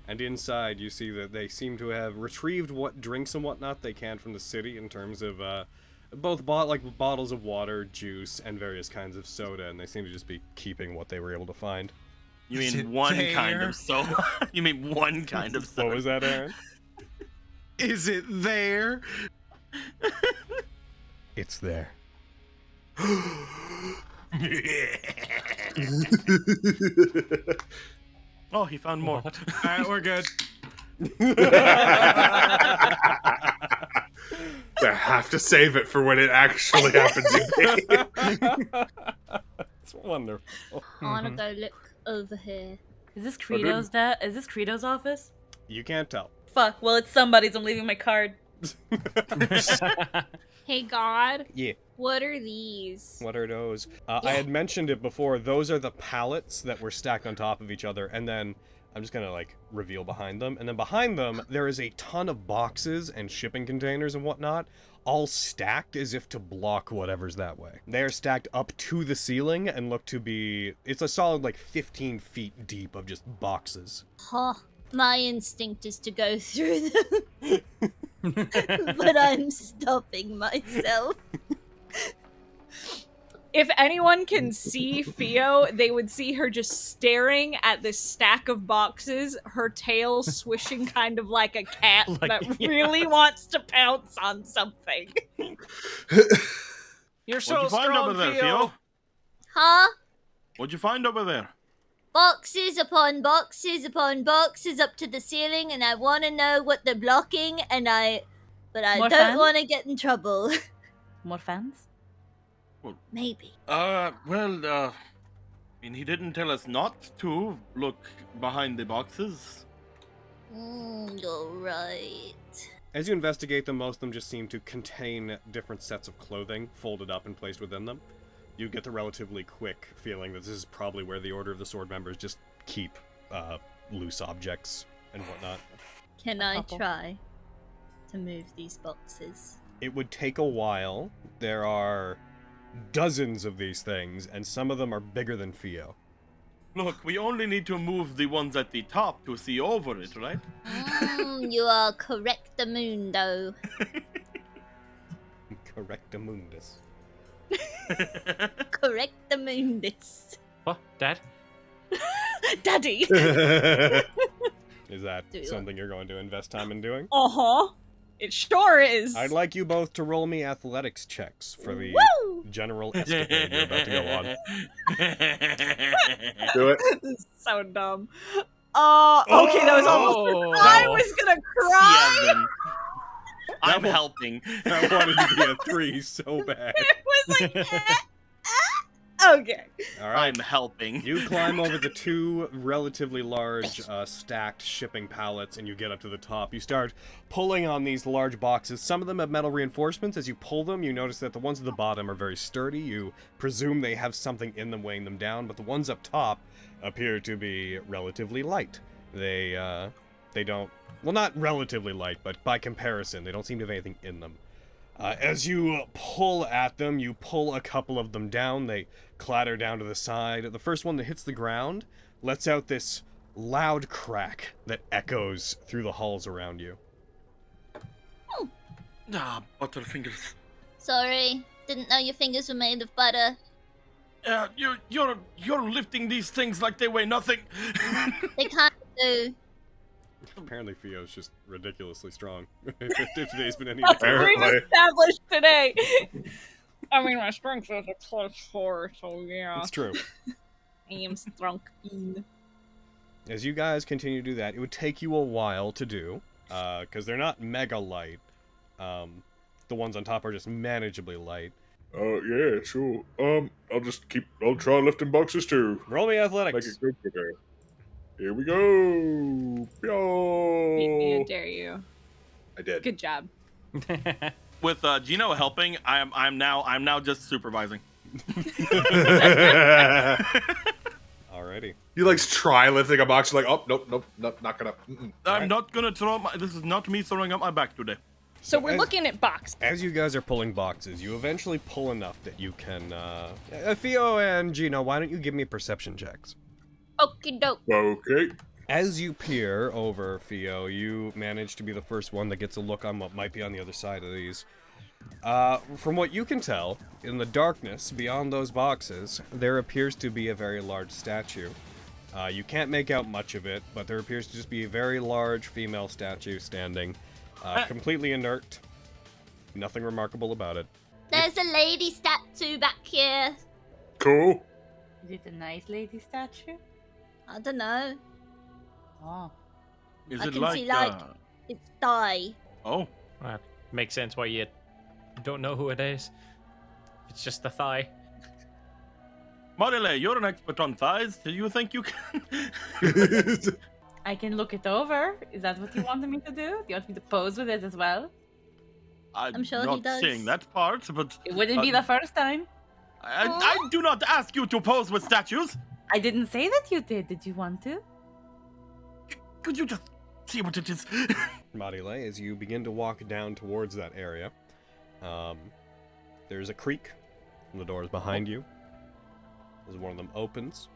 and inside you see that they seem to have retrieved what drinks and whatnot they can from the city in terms of both bottles of water, juice, and various kinds of soda, and they seem to just be keeping what they were able to find. You Is it mean one kind there? of soda? You mean one kind of soda? What was that, Aaron? Is it there? It's there. Oh, he found more. Alright, we're good. I have to save it for when it actually happens again. It's wonderful. I want to go look over here. Is this Credo's Is this Credo's office? You can't tell. Fuck. Well, it's somebody's. I'm leaving my card. Hey, God. Yeah. What are these? What are those? I had mentioned it before. Those are the pallets that were stacked on top of each other, and then I'm just gonna like reveal behind them. And then behind them, there is a ton of boxes and shipping containers and whatnot, all stacked as if to block whatever's that way. They are stacked up to the ceiling and look to be, it's a solid like 15 feet deep of just boxes. Huh. My instinct is to go through them. But I'm stopping myself. If anyone can see Theo, they would see her just staring at this stack of boxes, her tail swishing kind of like a cat that really wants to pounce on something. You're What'd so you find strong, over there, Theo. Theo? Huh? What'd you find over there? Boxes upon boxes upon boxes up to the ceiling, and I want to know what they're blocking, but I More don't fans? want to get in trouble. More fans? Maybe. I mean, he didn't tell us not to look behind the boxes. You're right. As you investigate them, most of them just seem to contain different sets of clothing folded up and placed within them. You get the relatively quick feeling that this is probably where the Order of the Sword members just keep loose objects and whatnot. Can I try to move these boxes? It would take a while. There are dozens of these things, and some of them are bigger than Theo. Look, we only need to move the ones at the top to see over it, right? You are correctamundo. Correctamundus. Correctamundus. What, Dad? Daddy! Is that Do you something you're going to invest time in doing? Uh-huh. It sure is. I'd like you both to roll me athletics checks for the general escapade you're about to go on. Do it. This is so dumb. Okay, that was almost... I was gonna cry! 7. I'm helping. I wanted to be a 3 so bad. It was like... Okay. All right. I'm helping. You climb over the 2 relatively large stacked shipping pallets and you get up to the top. You start pulling on these large boxes. Some of them have metal reinforcements. As you pull them, you notice that the ones at the bottom are very sturdy. You presume they have something in them weighing them down, but the ones up top appear to be relatively light. They don't... Well, not relatively light, but by comparison, they don't seem to have anything in them. As you pull at them, you pull a couple of them down. They clatter down to the side. The first one that hits the ground lets out this loud crack that echoes through the halls around you. Butterfingers. Sorry, didn't know your fingers were made of butter. You're lifting these things like they weigh nothing. They can't do. Apparently Theo's just ridiculously strong. if today's been any That's what we've established today. I mean, my strength is a +4, so yeah. It's true. I am strong. As you guys continue to do that, it would take you a while to do, because they're not mega light. The ones on top are just manageably light. Yeah, sure. I'll try lifting boxes too. Roll me athletics. Make it good today. Here we go. Beat me, I Yo. dare you. I did. Good job. With Gino helping, I'm now just supervising. Alrighty. You like try lifting a box, you're like, oh, nope, not gonna. I'm not gonna throw my. This is not me throwing up my back today. So we're looking at boxes. As you guys are pulling boxes, you eventually pull enough that you can, Theo and Gino, why don't you give me perception checks? Okie doke. Okay. As you peer over, Theo, you manage to be the first one that gets a look on what might be on the other side of these. From what you can tell, in the darkness beyond those boxes, there appears to be a very large statue. You can't make out much of it, but there appears to just be a very large female statue standing, completely inert. Nothing remarkable about it. There's a lady statue back here. Cool. Is it a nice lady statue? I don't know. Oh. Is I it can like? see, like, its thigh. Oh. That makes sense why you don't know who it is. It's just the thigh. Marile, you're an expert on thighs. Do you think you can? I can look it over. Is that what you wanted me to do? Do you want me to pose with it as well? I'm sure he not does. saying that part, but It wouldn't be the first time. I do not ask you to pose with statues. I didn't say that you did. Did you want to? Could you just see what it is? Marile, as you begin to walk down towards that area, there's a creak from the doors behind you. As one of them opens.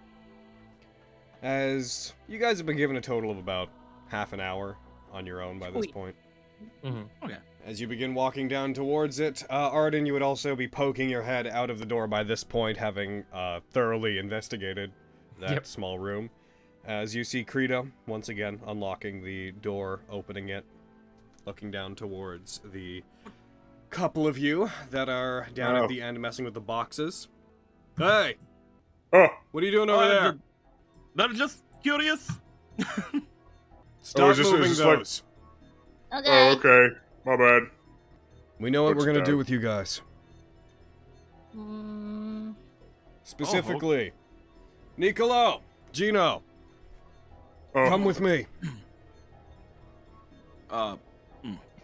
As you guys have been given a total of about half an hour on your own by this point. Okay. As you begin walking down towards it, Arden, you would also be poking your head out of the door by this point, having thoroughly investigated that small room. As you see Credo, once again, unlocking the door, opening it, looking down towards the couple of you that are down at the end messing with the boxes. Hey! Oh! What are you doing over there? They're just curious. Stop moving those. Okay. Oh, okay. My bad. We know what What's we're gonna that? do with you guys. Specifically, Nicolo, Gino, come with me.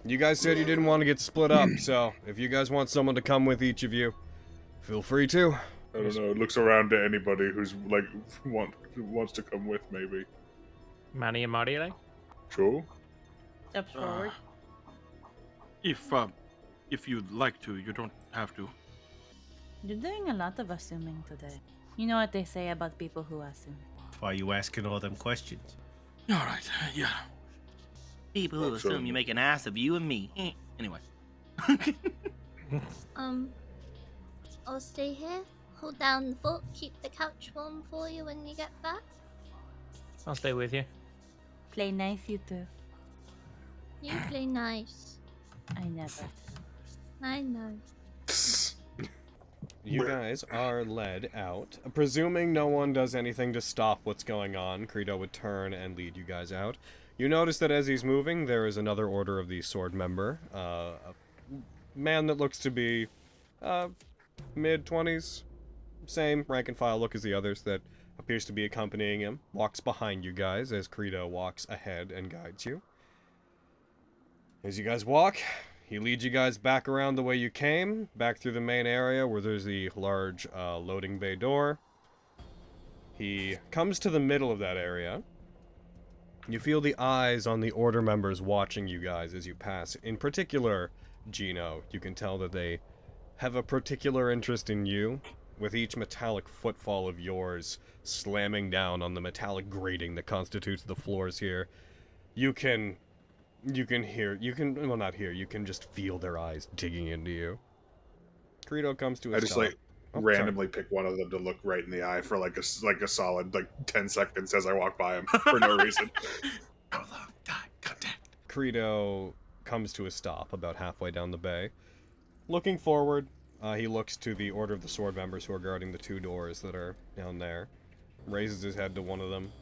You guys said you didn't want to get split up, so if you guys want someone to come with each of you, feel free to. I don't know. It looks around to anybody who's like wants to come with, maybe. Manny and Marile? Sure. Step forward. If you'd like to, you don't have to. You're doing a lot of assuming today. You know what they say about people who assume. Why you asking all them questions? All right, yeah. People who assume you make an ass of you and me. Anyway. I'll stay here. Hold down the fort. Keep the couch warm for you when you get back. I'll stay with you. Play nice, you two. You play nice. I never. I know. You guys are led out. Presuming no one does anything to stop what's going on, Credo would turn and lead you guys out. You notice that as he's moving, there is another Order of the Sword member. A man that looks to be mid-20s. Same rank and file look as the others that appears to be accompanying him. Walks behind you guys as Credo walks ahead and guides you. As you guys walk, he leads you guys back around the way you came, back through the main area where there's the large loading bay door. He comes to the middle of that area. You feel the eyes on the Order members watching you guys as you pass. In particular, Gino, you can tell that they have a particular interest in you, with each metallic footfall of yours slamming down on the metallic grating that constitutes the floors here. You can just feel their eyes digging into you. Credo comes to a I just stop. like randomly pick one of them to look right in the eye for like a solid 10 seconds as I walk by him for no reason. How long? Time. Contact. Credo comes to a stop about halfway down the bay. Looking forward, he looks to the Order of the Sword members who are guarding the two doors that are down there. Raises his head to one of them.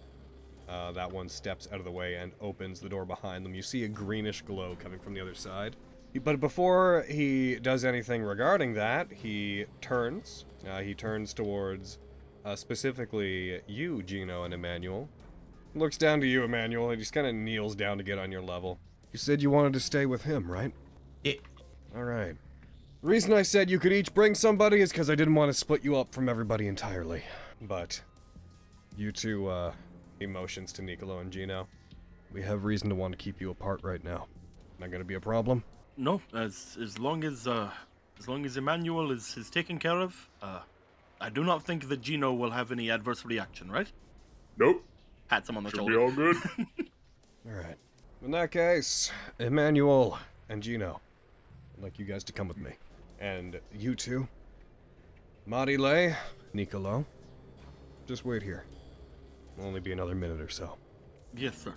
That one steps out of the way and opens the door behind them. You see a greenish glow coming from the other side. But before he does anything regarding that, he turns. He turns towards specifically you, Gino and Emmanuel. Looks down to you, Emmanuel, and just kind of kneels down to get on your level. You said you wanted to stay with him, right? Yeah. Alright. The reason I said you could each bring somebody is because I didn't want to split you up from everybody entirely. But you two, emotions to Nicolo and Gino. We have reason to want to keep you apart right now. Not gonna be a problem? No, as long as Emmanuel is taken care of, I do not think that Gino will have any adverse reaction, right? Nope. Pat him on the Should shoulder. be all good. Alright. In that case, Emmanuel and Gino, I'd like you guys to come with me. And you two, Marile, Nicolo, just wait here. It'll only be another minute or so. Yes, sir.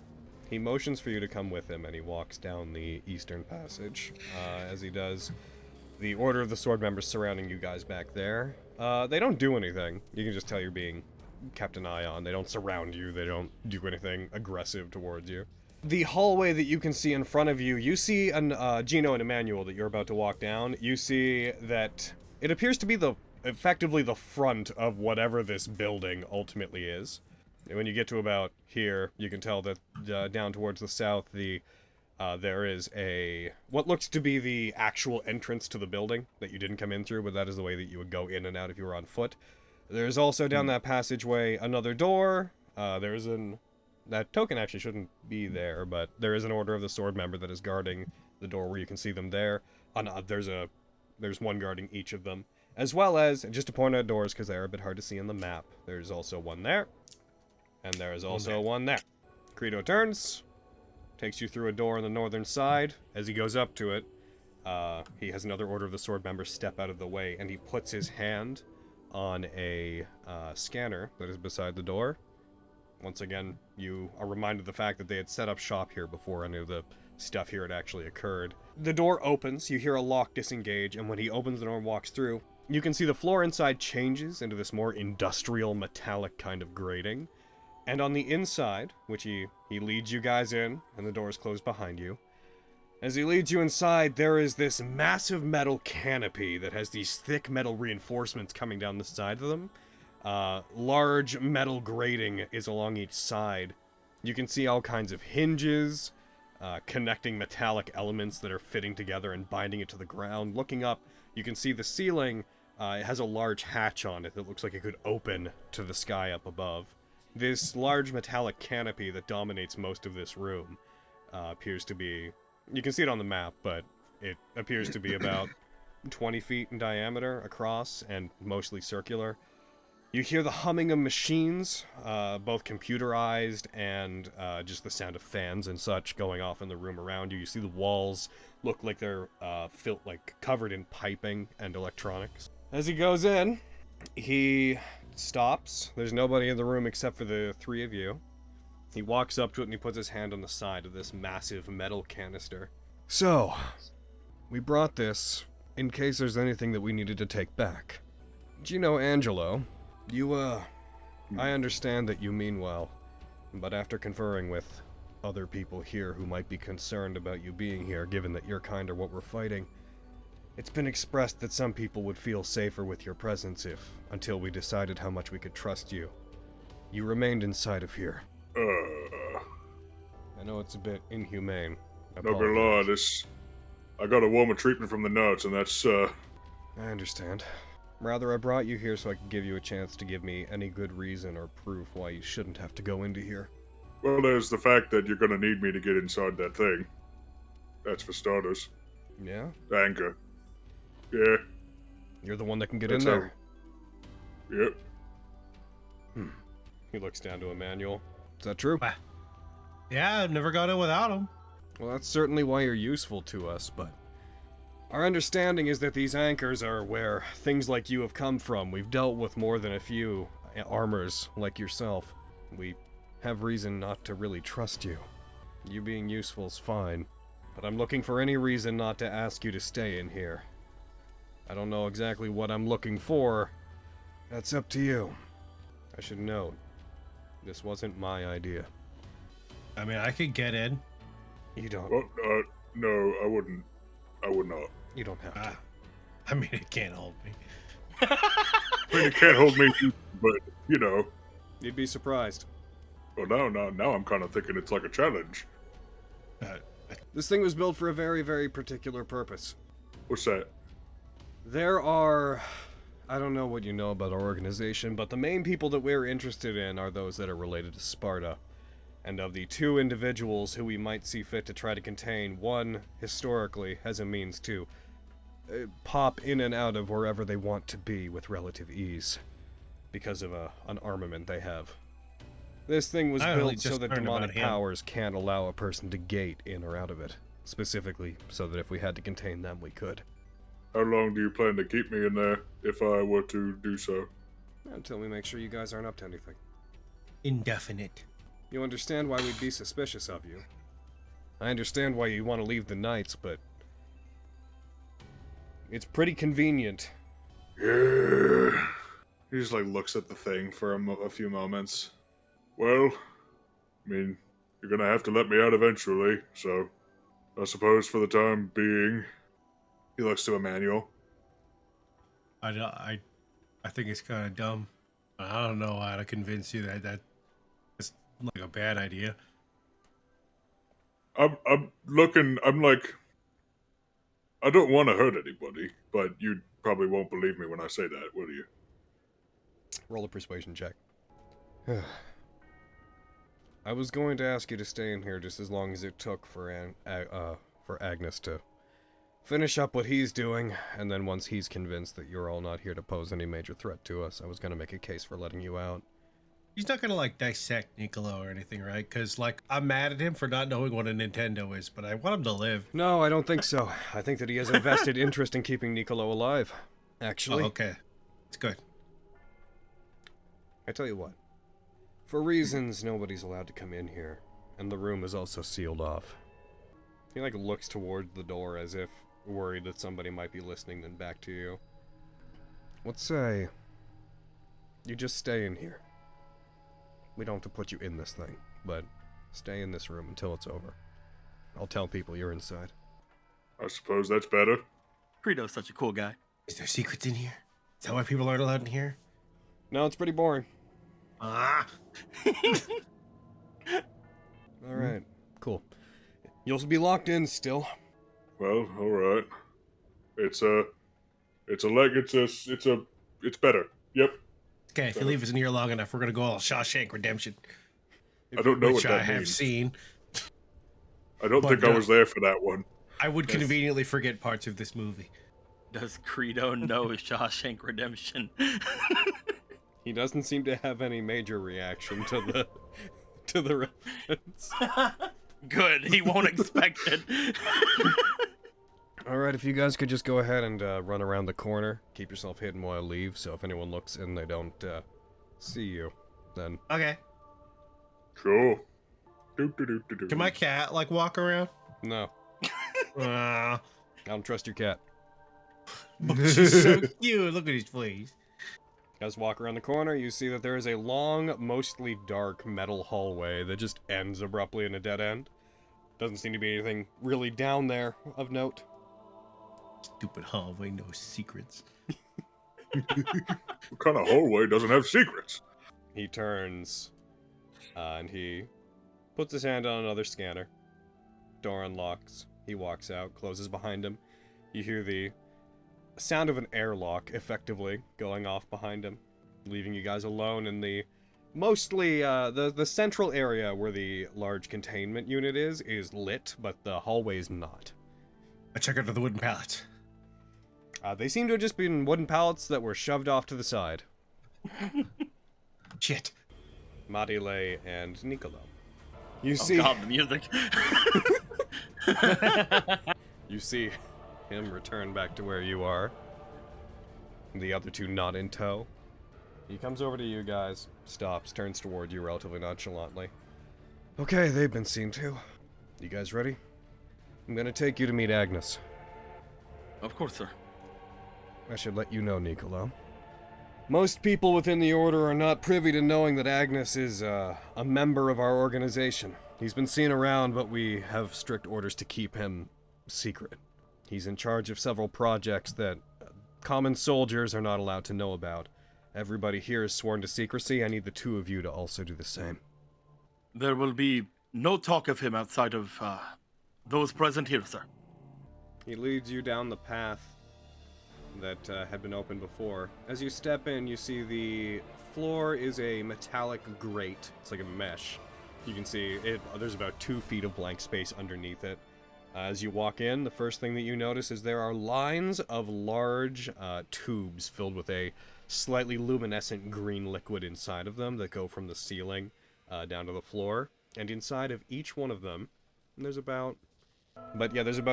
He motions for you to come with him, and he walks down the eastern passage. As he does, the Order of the Sword members surrounding you guys back there. They don't do anything. You can just tell you're being kept an eye on. They don't surround you. They don't do anything aggressive towards you. The hallway that you can see in front of you, you see Gino and Emmanuel that you're about to walk down. You see that it appears to be effectively the front of whatever this building ultimately is. And when you get to about here, you can tell that down towards the south, the there is what looks to be the actual entrance to the building that you didn't come in through, but that is the way that you would go in and out if you were on foot. There's also down that passageway another door. That token actually shouldn't be there, but there is an Order of the Sword member that is guarding the door where you can see them there. There's one guarding each of them. As well as, just to point out doors, because they're a bit hard to see on the map, there's also one there. And there is also one there. Credo turns, takes you through a door on the northern side. As he goes up to it, he has another Order of the Sword member step out of the way, and he puts his hand on a scanner that is beside the door. Once again, you are reminded of the fact that they had set up shop here before any of the stuff here had actually occurred. The door opens, you hear a lock disengage, and when he opens the door and walks through, you can see the floor inside changes into this more industrial metallic kind of grating. And on the inside, which he leads you guys in, and the door is closed behind you. As he leads you inside, there is this massive metal canopy that has these thick metal reinforcements coming down the side of them. Large metal grating is along each side. You can see all kinds of hinges, connecting metallic elements that are fitting together and binding it to the ground. Looking up, you can see the ceiling. It has a large hatch on it that looks like it could open to the sky up above. This large metallic canopy that dominates most of this room appears to be... You can see it on the map, but it appears to be about 20 feet in diameter across and mostly circular. You hear the humming of machines, both computerized and just the sound of fans and such going off in the room around you. You see the walls look like they're covered in piping and electronics. As he goes in, he stops. There's nobody in the room except for the three of you. He walks up to it and he puts his hand on the side of this massive metal canister. So, we brought this in case there's anything that we needed to take back. Do you know Angelo? I understand that you mean well, but after conferring with other people here who might be concerned about you being here, given that you're kind of what we're fighting, it's been expressed that some people would feel safer with your presence until we decided how much we could trust you. You remained inside of here. I know it's a bit inhumane. Not gonna lie, I got a warmer treatment from the nuts, and that's, I understand. Rather, I brought you here so I could give you a chance to give me any good reason or proof why you shouldn't have to go into here. Well, there's the fact that you're gonna need me to get inside that thing. That's for starters. Yeah? The anchor. Yeah. You're the one that can get in there. Yep. He looks down to Emmanuel. Is that true? Yeah, I've never gone in without him. Well, that's certainly why you're useful to us, but our understanding is that these anchors are where things like you have come from. We've dealt with more than a few armors like yourself. We have reason not to really trust you. You being useful is fine, but I'm looking for any reason not to ask you to stay in here. I don't know exactly what I'm looking for. That's up to you. I should note, this wasn't my idea. I mean, I could get in. You don't. Well, no, I wouldn't. I would not. You don't have to. I mean, it can't hold me. I mean, it can't hold me, but, you know. You'd be surprised. Well, now I'm kind of thinking it's like a challenge. This thing was built for a very, very particular purpose. What's that? There are... I don't know what you know about our organization, but the main people that we're interested in are those that are related to Sparta. And of the two individuals who we might see fit to try to contain, one, historically, has a means to pop in and out of wherever they want to be with relative ease, because of an armament they have. This thing was built so that demonic powers can't allow a person to gate in or out of it, specifically so that if we had to contain them, we could. How long do you plan to keep me in there, if I were to do so? Until we make sure you guys aren't up to anything. Indefinite. You understand why we'd be suspicious of you. I understand why you want to leave the Knights, but it's pretty convenient. Yeah. He just, looks at the thing for a few moments. Well, I mean, you're gonna have to let me out eventually, so I suppose for the time being... He looks to Emmanuel. I think it's kind of dumb. I don't know how to convince you that it's like a bad idea. I'm looking. I'm like, I don't want to hurt anybody, but you probably won't believe me when I say that, will you? Roll a persuasion check. I was going to ask you to stay in here just as long as it took for Agnes to finish up what he's doing, and then once he's convinced that you're all not here to pose any major threat to us, I was going to make a case for letting you out. He's not gonna like dissect Niccolo or anything, right? Because like I'm mad at him for not knowing what a Nintendo is, but I want him to live. No, I don't think so. I think that he has a vested interest in keeping Niccolo alive, actually. Oh, okay. It's good. I tell you what. For reasons, nobody's allowed to come in here, and the room is also sealed off. He like looks toward the door as if worried that somebody might be listening, then back to you. Let's say you just stay in here. We don't have to put you in this thing, but stay in this room until it's over. I'll tell people you're inside. I suppose that's better. Credo's such a cool guy. Is there secrets in here? Is that why people aren't allowed in here? No, it's pretty boring. Ah. Alright, cool. You'll be locked in still. Well, alright. It's better. Yep. Okay, if you leave us in here long enough, we're gonna go all Shawshank Redemption. I don't know which what that I have means. seen. I don't think I was there for that one. I would conveniently forget parts of this movie. Does Credo know Shawshank Redemption? He doesn't seem to have any major reaction to the reference. Good, he won't expect it. Alright, if you guys could just go ahead and run around the corner. Keep yourself hidden while I leave, so if anyone looks in, they don't see you. Then. Okay. Cool. Can my cat, like, walk around? No. I don't trust your cat. She's so cute. Look at his face. Guys walk around the corner, you see that there is a long, mostly dark metal hallway that just ends abruptly in a dead end. Doesn't seem to be anything really down there of note. Stupid hallway, no secrets. What kind of hallway doesn't have secrets? He turns, and he puts his hand on another scanner. Door unlocks. He walks out, closes behind him. You hear the sound of an airlock, effectively, going off behind him, leaving you guys alone in the mostly, the central area where the large containment unit is lit, but the hallway is not. I check under the wooden pallets. They seem to have just been wooden pallets that were shoved off to the side. Shit. Marile and Niccolo. You Oh see... God, the music. You see him return back to where you are. The other two not in tow. He comes over to you guys, stops, turns toward you relatively nonchalantly. Okay, they've been seen to. You guys ready? I'm gonna take you to meet Agnes. Of course, sir. I should let you know, Niccolo. Most people within the Order are not privy to knowing that Agnes is a member of our organization. He's been seen around, but we have strict orders to keep him secret. He's in charge of several projects that common soldiers are not allowed to know about. Everybody here is sworn to secrecy. I need the two of you to also do the same. There will be no talk of him outside of those present here, sir. He leads you down the path that had been opened before. As you step in, you see the floor is a metallic grate. It's like a mesh. You can see it. There's about 2 feet of blank space underneath it. As you walk in, the first thing that you notice is there are lines of large tubes filled with a slightly luminescent green liquid inside of them that go from the ceiling down to the floor. And inside of each one of them, there's about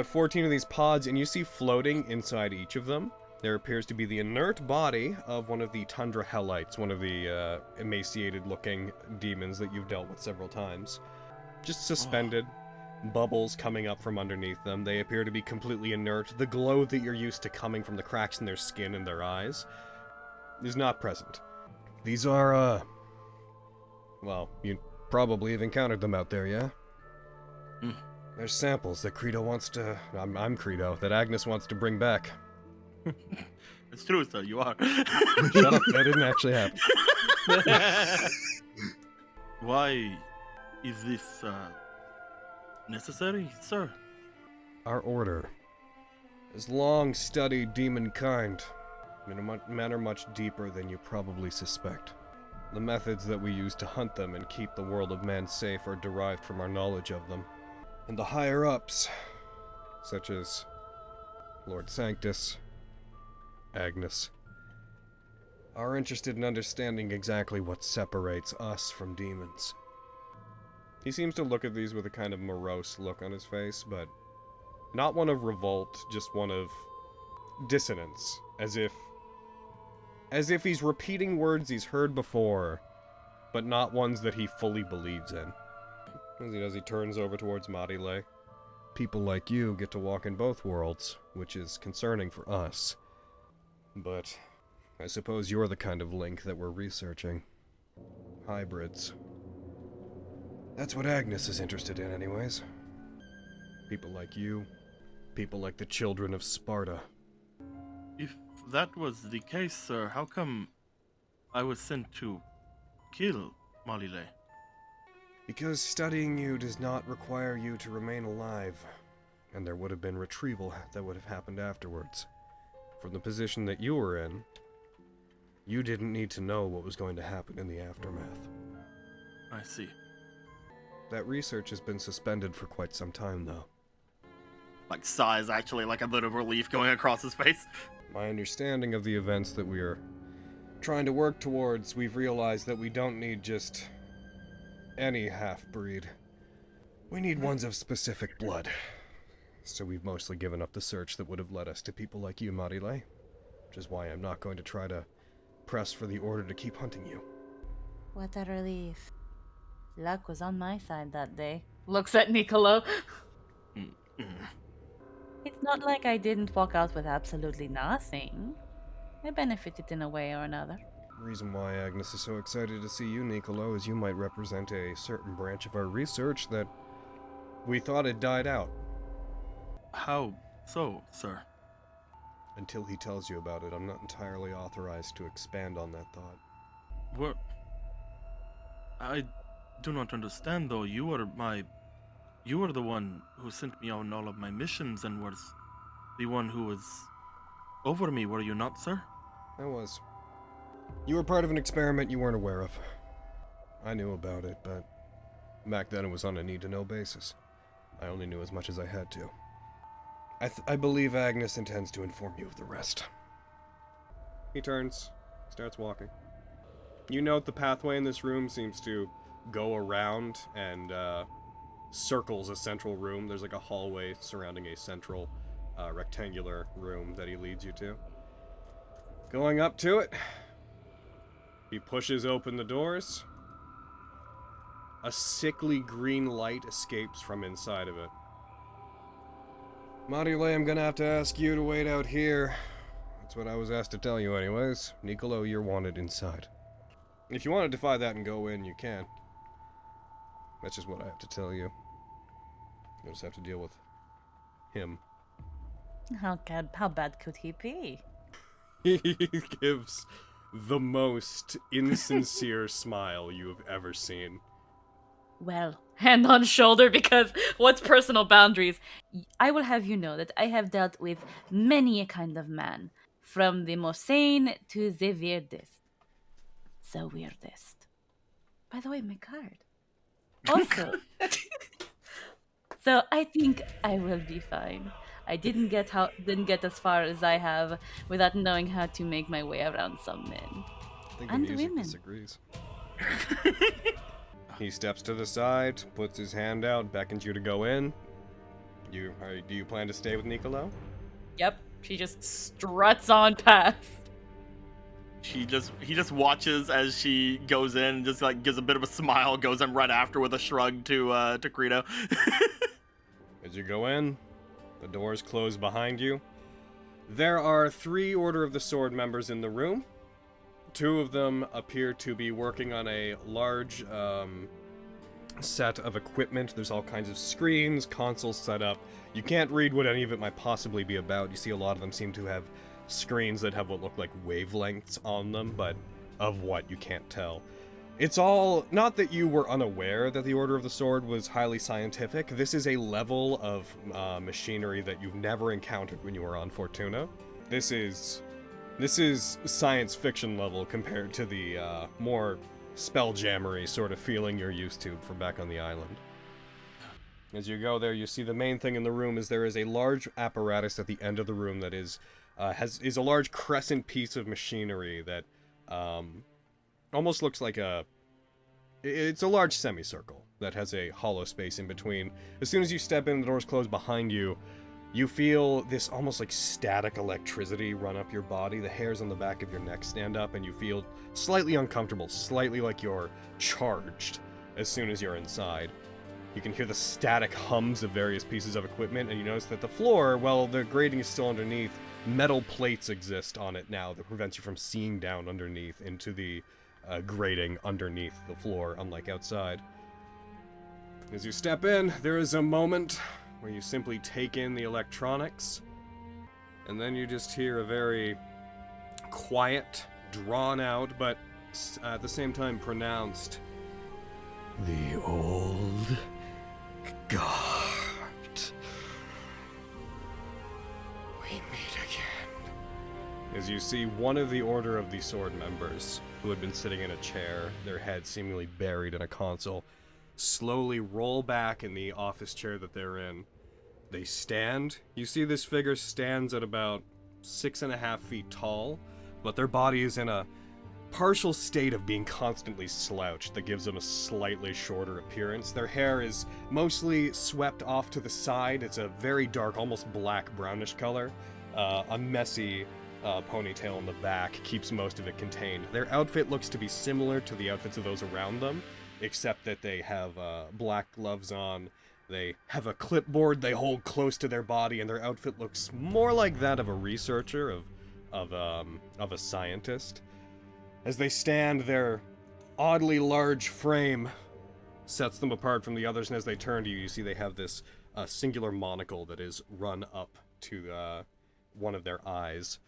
14 of these pods, and you see floating inside each of them, there appears to be the inert body of one of the Tundra Hellites, one of the emaciated-looking demons that you've dealt with several times. Just suspended, bubbles coming up from underneath them. They appear to be completely inert. The glow that you're used to coming from the cracks in their skin and their eyes is not present. These are, well, you probably have encountered them out there, yeah? There's samples that Credo wants to... I'm Credo, that Agnes wants to bring back. It's true, sir, you are. Shut up, that didn't actually happen. Why is this necessary, sir? Our order has long studied demon kind in a manner much deeper than you probably suspect. The methods that we use to hunt them and keep the world of man safe are derived from our knowledge of them. And the higher-ups, such as Lord Sanctus, Agnes, are interested in understanding exactly what separates us from demons. He seems to look at these with a kind of morose look on his face, but not one of revolt, just one of dissonance, as if he's repeating words he's heard before, but not ones that he fully believes in. As he does, he turns over towards Marile. People like you get to walk in both worlds, which is concerning for us. But I suppose you're the kind of link that we're researching. Hybrids. That's what Agnes is interested in, anyways. People like you. People like the children of Sparta. If that was the case, sir, how come I was sent to kill Marile? Because studying you does not require you to remain alive, and there would have been retrieval that would have happened afterwards. From the position that you were in, you didn't need to know what was going to happen in the aftermath. I see. That research has been suspended for quite some time, though. Like, sighs actually, like a bit of relief going across his face. My understanding of the events that we are trying to work towards, we've realized that we don't need just any half-breed. We need ones of specific blood. So we've mostly given up the search that would have led us to people like you, Marile. Which is why I'm not going to try to press for the order to keep hunting you. What a relief. Luck was on my side that day. Looks at Niccolo. It's not like I didn't walk out with absolutely nothing. I benefited in a way or another. The reason why Agnes is so excited to see you, Niccolo, is you might represent a certain branch of our research that we thought had died out. How so, sir? Until he tells you about it, I'm not entirely authorized to expand on that thought. What? I do not understand, though. You were the one who sent me on all of my missions and was the one who was over me, were you not, sir? I was. You were part of an experiment you weren't aware of. I knew about it, but back then it was on a need-to-know basis. I only knew as much as I had to. I believe Agnes intends to inform you of the rest. He turns, starts walking. You note the pathway in this room seems to go around and circles a central room. There's like a hallway surrounding a central rectangular room that he leads you to. Going up to it, he pushes open the doors. A sickly green light escapes from inside of it. Marile, I'm gonna have to ask you to wait out here. That's what I was asked to tell you anyways. Niccolo, you're wanted inside. If you want to defy that and go in, you can. That's just what I have to tell you. You'll just have to deal with him. How bad could he be? He gives the most insincere smile you have ever seen. Well, hand on shoulder, because what's personal boundaries? I will have you know that I have dealt with many a kind of man, from the most sane to the weirdest. The weirdest. By the way, my card. Also. So I think I will be fine. I didn't get as far as I have without knowing how to make my way around some men. I think and the music women. disagrees. He steps to the side, puts his hand out, beckons you to go in. Do you plan to stay with Niccolo? Yep, she just struts on past. He just watches as she goes in and just like gives a bit of a smile, goes in right after with a shrug to Credo. As you go in, the doors close behind you. There are 3 Order of the Sword members in the room. 2 of them appear to be working on a large set of equipment. There's all kinds of screens, consoles set up. You can't read what any of it might possibly be about. You see a lot of them seem to have screens that have what look like wavelengths on them, but of what you can't tell. It's all, not that you were unaware that the Order of the Sword was highly scientific. This is a level of machinery that you've never encountered when you were on Fortuna. This is science fiction level compared to the more spelljammery sort of feeling you're used to from back on the island. As you go there, you see the main thing in the room is there is a large apparatus at the end of the room that is a large crescent piece of machinery that almost looks like it's a large semicircle that has a hollow space in between. As soon as you step in, the doors close behind you. You feel this almost like static electricity run up your body. The hairs on the back of your neck stand up, and you feel slightly uncomfortable, slightly like you're charged as soon as you're inside. You can hear the static hums of various pieces of equipment, and you notice that the floor, well, the grating is still underneath, metal plates exist on it now that prevents you from seeing down underneath into the grating underneath the floor, unlike outside. As you step in, there is a moment where you simply take in the electronics, and then you just hear a very quiet, drawn out, but at the same time pronounced, "The old guard. We meet again." As you see one of the Order of the Sword members, who had been sitting in a chair, their head seemingly buried in a console, slowly roll back in the office chair that they're in. They stand. You see this figure stands at about 6.5 feet tall, but their body is in a partial state of being constantly slouched that gives them a slightly shorter appearance. Their hair is mostly swept off to the side. It's a very dark, almost black brownish color. A messy ponytail in the back keeps most of it contained. Their outfit looks to be similar to the outfits of those around them, except that they have black gloves on. They have a clipboard they hold close to their body, and their outfit looks more like that of a researcher, of a scientist. As they stand, their oddly large frame sets them apart from the others, and as they turn to you, you see they have this singular monocle that is run up to one of their eyes.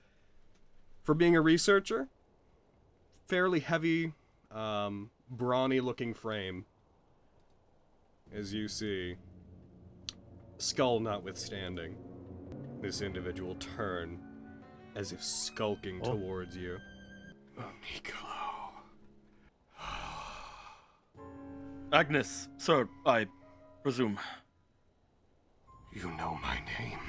For being a researcher, fairly heavy, brawny-looking frame. As you see, skull notwithstanding, this individual turn as if skulking towards you. Nicolo. Agnes, sir, I presume. You know my name.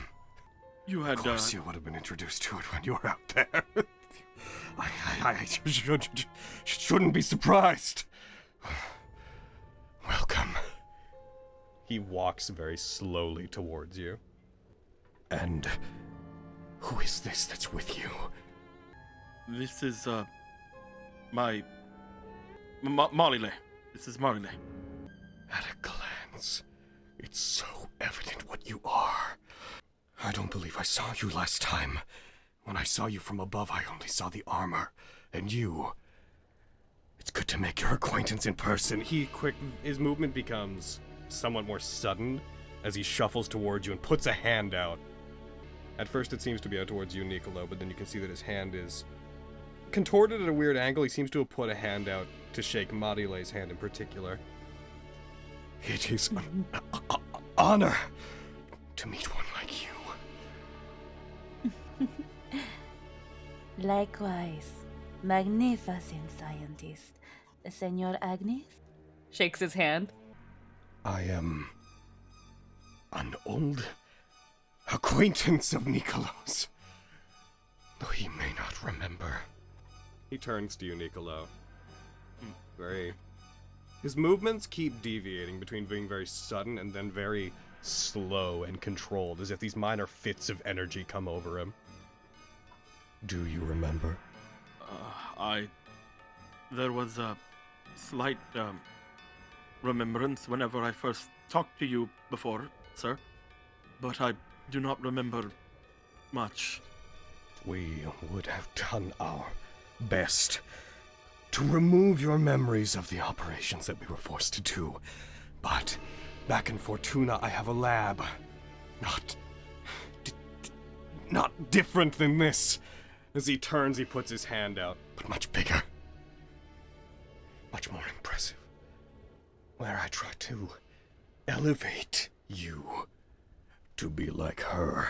You had, Of course you would have been introduced to it when you were out there. I shouldn't be surprised. Welcome. He walks very slowly towards you. And who is this that's with you? This is, Marile. This is Marile. At a glance, it's so evident what you are. I don't believe I saw you last time. When I saw you from above, I only saw the armor. And you... It's good to make your acquaintance in person. His movement becomes somewhat more sudden as he shuffles towards you and puts a hand out. At first it seems to be out towards you, Nicolo, but then you can see that his hand is contorted at a weird angle. He seems to have put a hand out to shake Marile's hand in particular. It is an honor to meet one like you. Likewise, magnificent scientist. Senor Agnes? Shakes his hand. I am an old acquaintance of Nicolo's, though he may not remember. He turns to you, Nicolo. His movements keep deviating between being very sudden and then very slow and controlled, as if these minor fits of energy come over him. Do you remember? There was a slight, remembrance whenever I first talked to you before, sir. But I do not remember much. We would have done our best to remove your memories of the operations that we were forced to do. But back in Fortuna, I have a lab. Not different than this. As he turns, he puts his hand out, but much bigger. much more impressive, where I try to elevate you to be like her.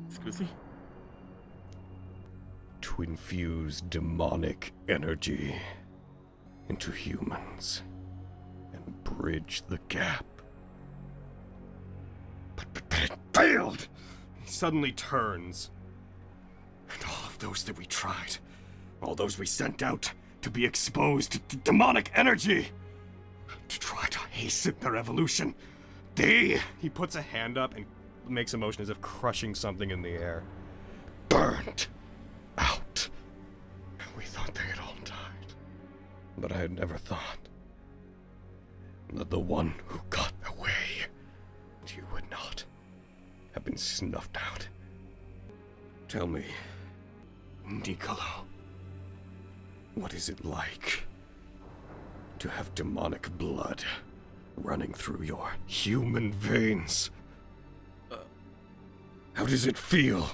Excuse me? To infuse demonic energy into humans and bridge the gap. But it failed! He suddenly turns. And all of those that we tried, all those we sent out to be exposed to demonic energy, to try to hasten their evolution, he puts a hand up and makes a motion as if crushing something in the air. Burned out. We thought they had all died. But I had never thought that the one who got away, you would not have been snuffed out. Tell me, Nicolo, what is it like to have demonic blood running through your human veins? How does it feel?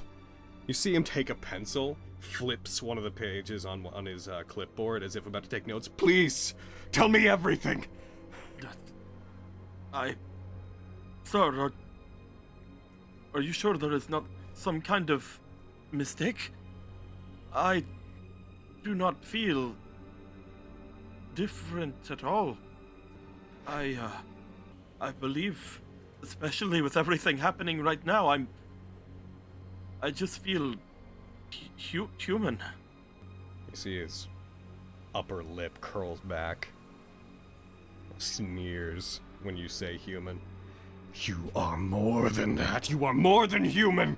You see him take a pencil, flips one of the pages on his clipboard as if about to take notes. Please, tell me everything. Sir, are you sure there is not some kind of mistake? I do not feel different at all. I believe, especially with everything happening right now, I just feel human. You see his upper lip curls back, sneers when you say human. You are more than that. You are more than human.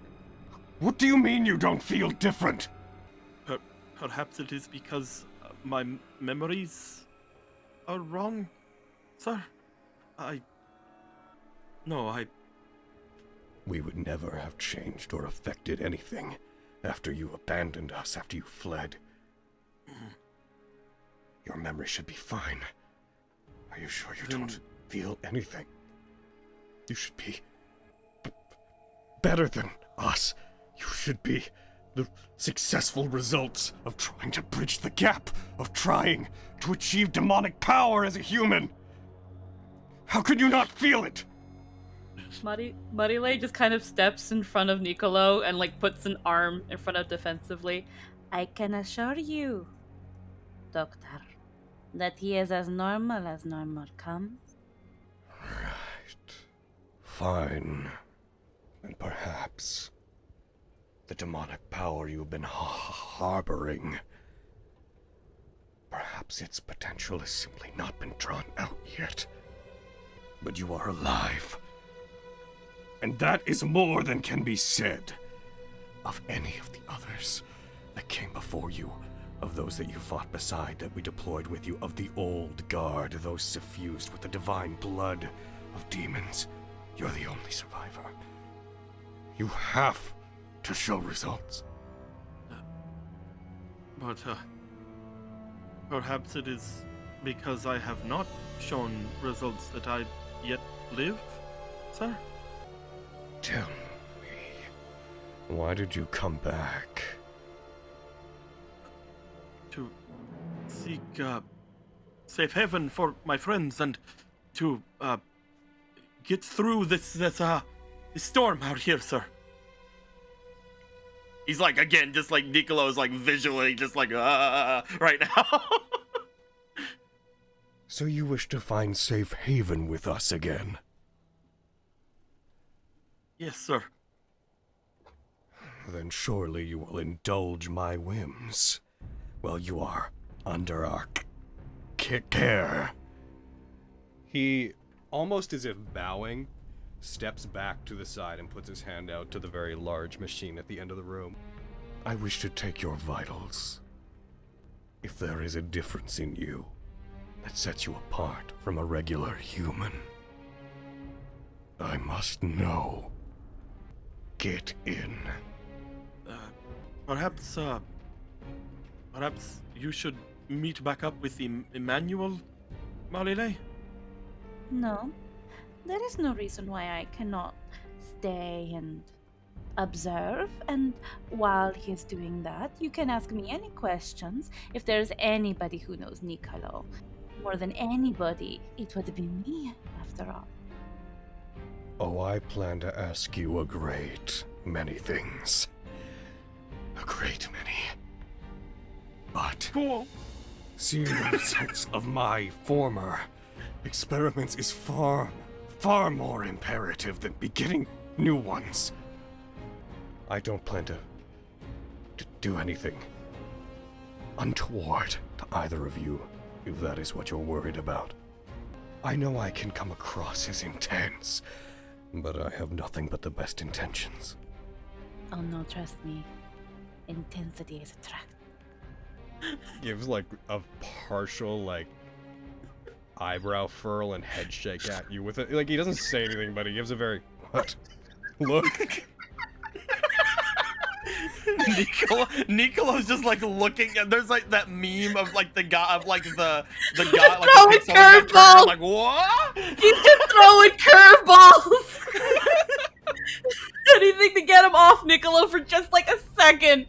What do you mean you don't feel different? Perhaps it is because my memories are wrong, sir. We would never have changed or affected anything after you abandoned us, after you fled. Your memory should be fine. Are you sure you don't feel anything? You should be better than us. You should be the successful results of trying to bridge the gap, of trying to achieve demonic power as a human. How could you not feel it? Marile just kind of steps in front of Nicolo and like puts an arm in front of defensively. I can assure you, Doctor, that he is as normal comes. Right. Fine. And perhaps the demonic power you've been harboring, perhaps its potential has simply not been drawn out yet. But you are alive. And that is more than can be said of any of the others that came before you, of those that you fought beside, that we deployed with you, of the old guard, those suffused with the divine blood of demons. You're the only survivor. You have to show results. But perhaps it is because I have not shown results that I yet live, sir? Tell me, why did you come back? To seek safe haven for my friends and to get through this storm out here, sir. He's like, again, just like Nicolo's like visually just like right now. So you wish to find safe haven with us again? Yes, sir. Then surely you will indulge my whims while you are under our care. He, almost as if bowing, steps back to the side and puts his hand out to the very large machine at the end of the room. I wish to take your vitals. If there is a difference in you that sets you apart from a regular human, I must know. Get in. Perhaps you should meet back up with Emmanuel, Marile? No, there is no reason why I cannot stay and observe, and while he's doing that, you can ask me any questions. If there's anybody who knows Nicolo more than anybody, it would be me, after all. Oh, I plan to ask you a great many things. A great many. But seeing the results of my former experiments is far, far more imperative than beginning new ones. I don't plan to do anything untoward to either of you, if that is what you're worried about. I know I can come across as intense, but I have nothing but the best intentions. Oh no, trust me. Intensity is attractive. Gives like a partial like eyebrow furl and head shake at you with it. Like he doesn't say anything, but he gives a very what look. Nicolo's just like looking, and there's like that meme of like the guy of like the guy like throwing curveballs. Like what? He's just throwing curveballs. Anything to get him off Nicolo for just like a second,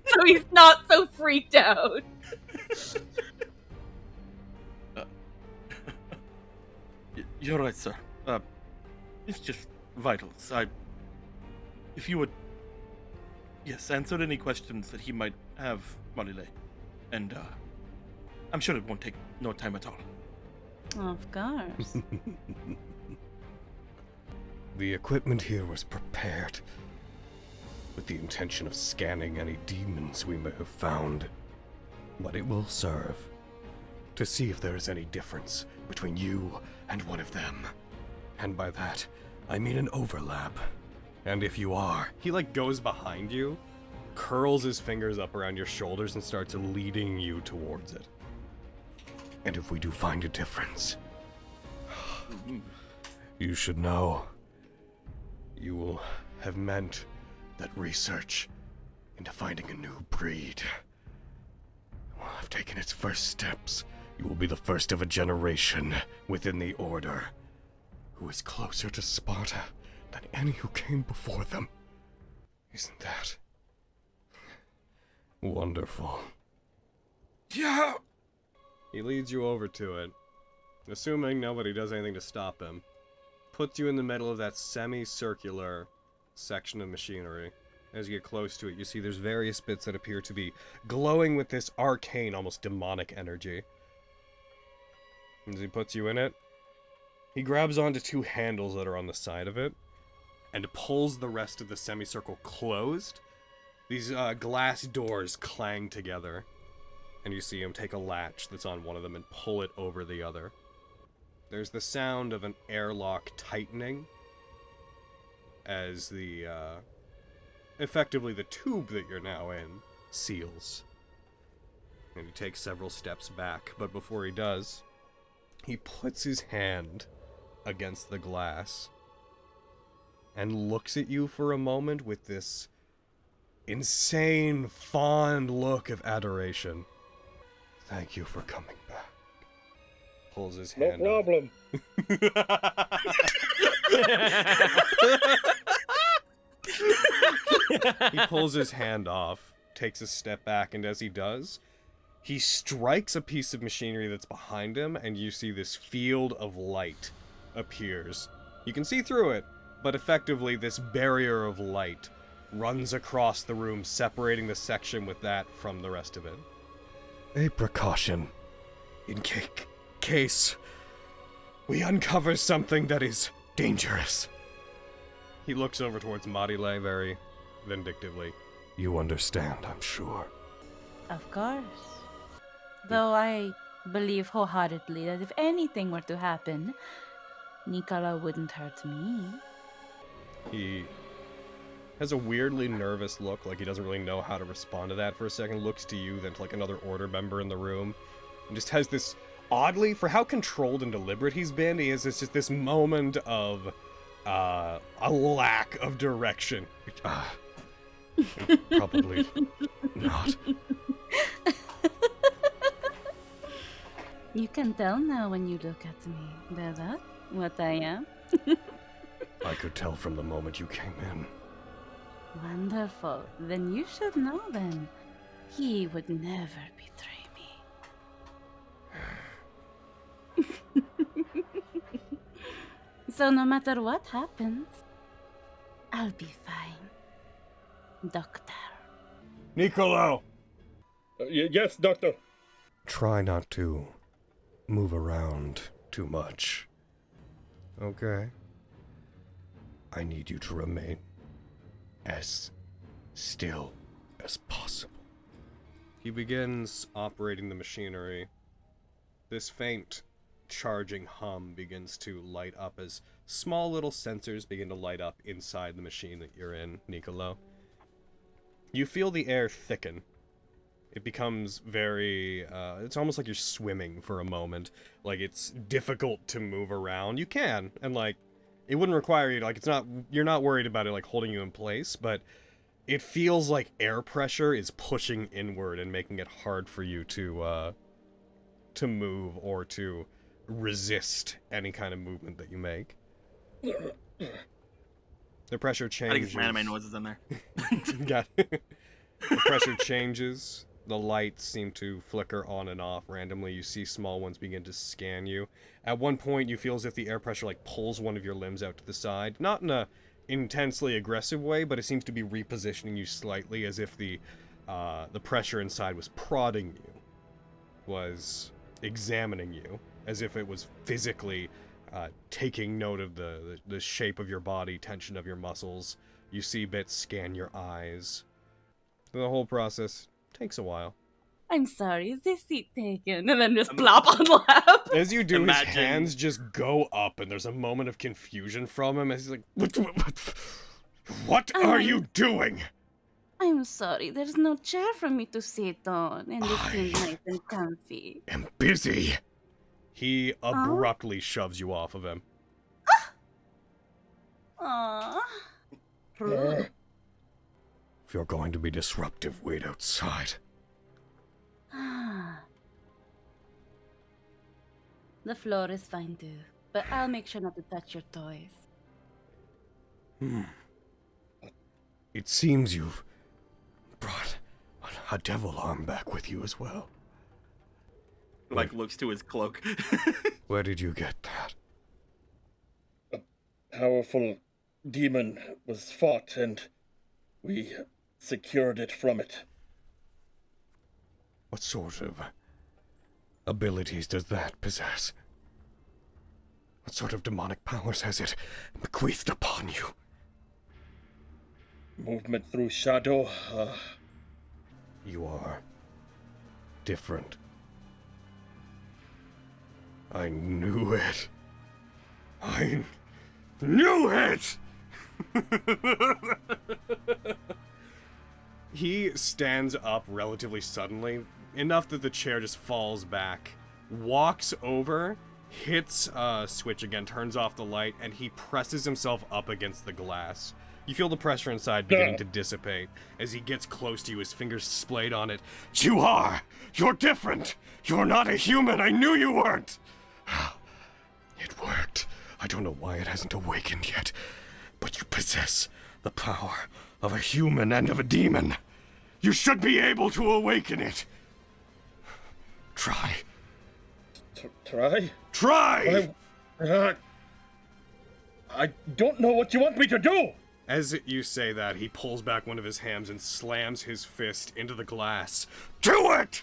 so he's not so freaked out. You're right, sir. It's just vitals. If you would, yes, answer any questions that he might have, Marile, and I'm sure it won't take no time at all. Of course. The equipment here was prepared with the intention of scanning any demons we may have found, but it will serve to see if there is any difference between you and one of them. And by that, I mean an overlap. And if you are, he like goes behind you, curls his fingers up around your shoulders and starts leading you towards it. And if we do find a difference, you should know you will have meant that research into finding a new breed will have taken its first steps. You will be the first of a generation within the Order who is closer to Sparta than any who came before them. Isn't that wonderful? Yeah. He leads you over to it, assuming nobody does anything to stop him. Puts you in the middle of that semicircular section of machinery. As you get close to it, you see there's various bits that appear to be glowing with this arcane, almost demonic energy. As he puts you in it, he grabs onto two handles that are on the side of it and pulls the rest of the semicircle closed. These glass doors clang together, and you see him take a latch that's on one of them and pull it over the other. There's the sound of an airlock tightening as the, effectively the tube that you're now in seals. And he takes several steps back, but before he does, he puts his hand against the glass and looks at you for a moment with this insane, fond look of adoration. Thank you for coming back. Pulls his hand No problem. He pulls his hand off, takes a step back, and as he does, he strikes a piece of machinery that's behind him, and you see this field of light appears. You can see through it, but effectively this barrier of light runs across the room, separating the section with that from the rest of it. A precaution, in case we uncover something that is dangerous. He looks over towards Marile very vindictively. You understand, I'm sure. Of course. Though I believe wholeheartedly that if anything were to happen, Nicolo wouldn't hurt me. He has a weirdly nervous look, like he doesn't really know how to respond to that for a second, looks to you, then to like another Order member in the room, and just has this, oddly, for how controlled and deliberate he's been, he has just this moment of, a lack of direction. Probably not. You can tell now when you look at me, Bella, what I am. I could tell from the moment you came in. Wonderful. Then you should know then. He would never betray me. So no matter what happens, I'll be fine. Doctor. Niccolo! Yes, Doctor. Try not to move around too much. Okay? I need you to remain as still as possible. He begins operating the machinery. This faint charging hum begins to light up as small little sensors begin to light up inside the machine that you're in, Niccolo. You feel the air thicken. It becomes very, it's almost like you're swimming for a moment. Like, it's difficult to move around. You can, and like, it wouldn't require you, like, you're not worried about it, like, holding you in place, but it feels like air pressure is pushing inward and making it hard for you to move or to resist any kind of movement that you make. The pressure changes. I think some anime noises in there. Got it. The pressure changes. The lights seem to flicker on and off randomly. You see small ones begin to scan you. At one point, you feel as if the air pressure like pulls one of your limbs out to the side. Not in a intensely aggressive way, but it seems to be repositioning you slightly, as if the pressure inside was prodding you, was examining you, as if it was physically taking note of the shape of your body, tension of your muscles. You see bits scan your eyes. The whole process takes a while. I'm sorry, is this seat taken? And then just plop on lap. As you do, his hands just go up, and there's a moment of confusion from him as he's like, What are you doing? I'm sorry, there's no chair for me to sit on, and it seems nice and comfy. I'm busy. He abruptly shoves you off of him. Aww. If you're going to be disruptive, wait outside. The floor is fine too, but I'll make sure not to touch your toys. It seems you've brought a devil arm back with you as well. Like, looks to his cloak. Where did you get that? A powerful demon was fought, and we secured it from it. What sort of abilities does that possess? What sort of demonic powers has it bequeathed upon you? Movement through shadow. You are different. I knew it. I knew it! He stands up relatively suddenly, enough that the chair just falls back, walks over, hits a switch again, turns off the light, and he presses himself up against the glass. You feel the pressure inside beginning to dissipate. As he gets close to you, his fingers splayed on it. You are! You're different! You're not a human! I knew you weren't! It worked. I don't know why it hasn't awakened yet, but you possess the power of a human and of a demon. You should be able to awaken it. Try. Try? Try! I don't know what you want me to do! As you say that, he pulls back one of his hands and slams his fist into the glass. Do it!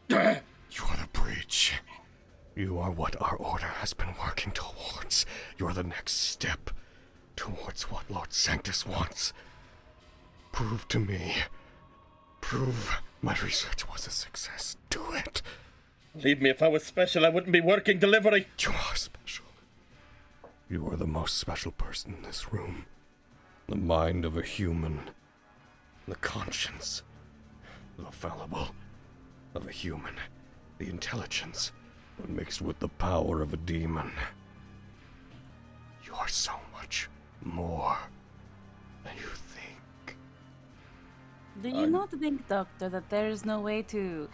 You are the bridge. You are what our order has been working towards. You are the next step towards what Lord Sanctus wants. Prove to me. Prove my research was a success. Do it. Believe me, if I was special, I wouldn't be working delivery. You are special. You are the most special person in this room. The mind of a human. The conscience. The fallible of a human. The intelligence, but mixed with the power of a demon. You are so much more than you think. Do you not think, Doctor, that there is no way to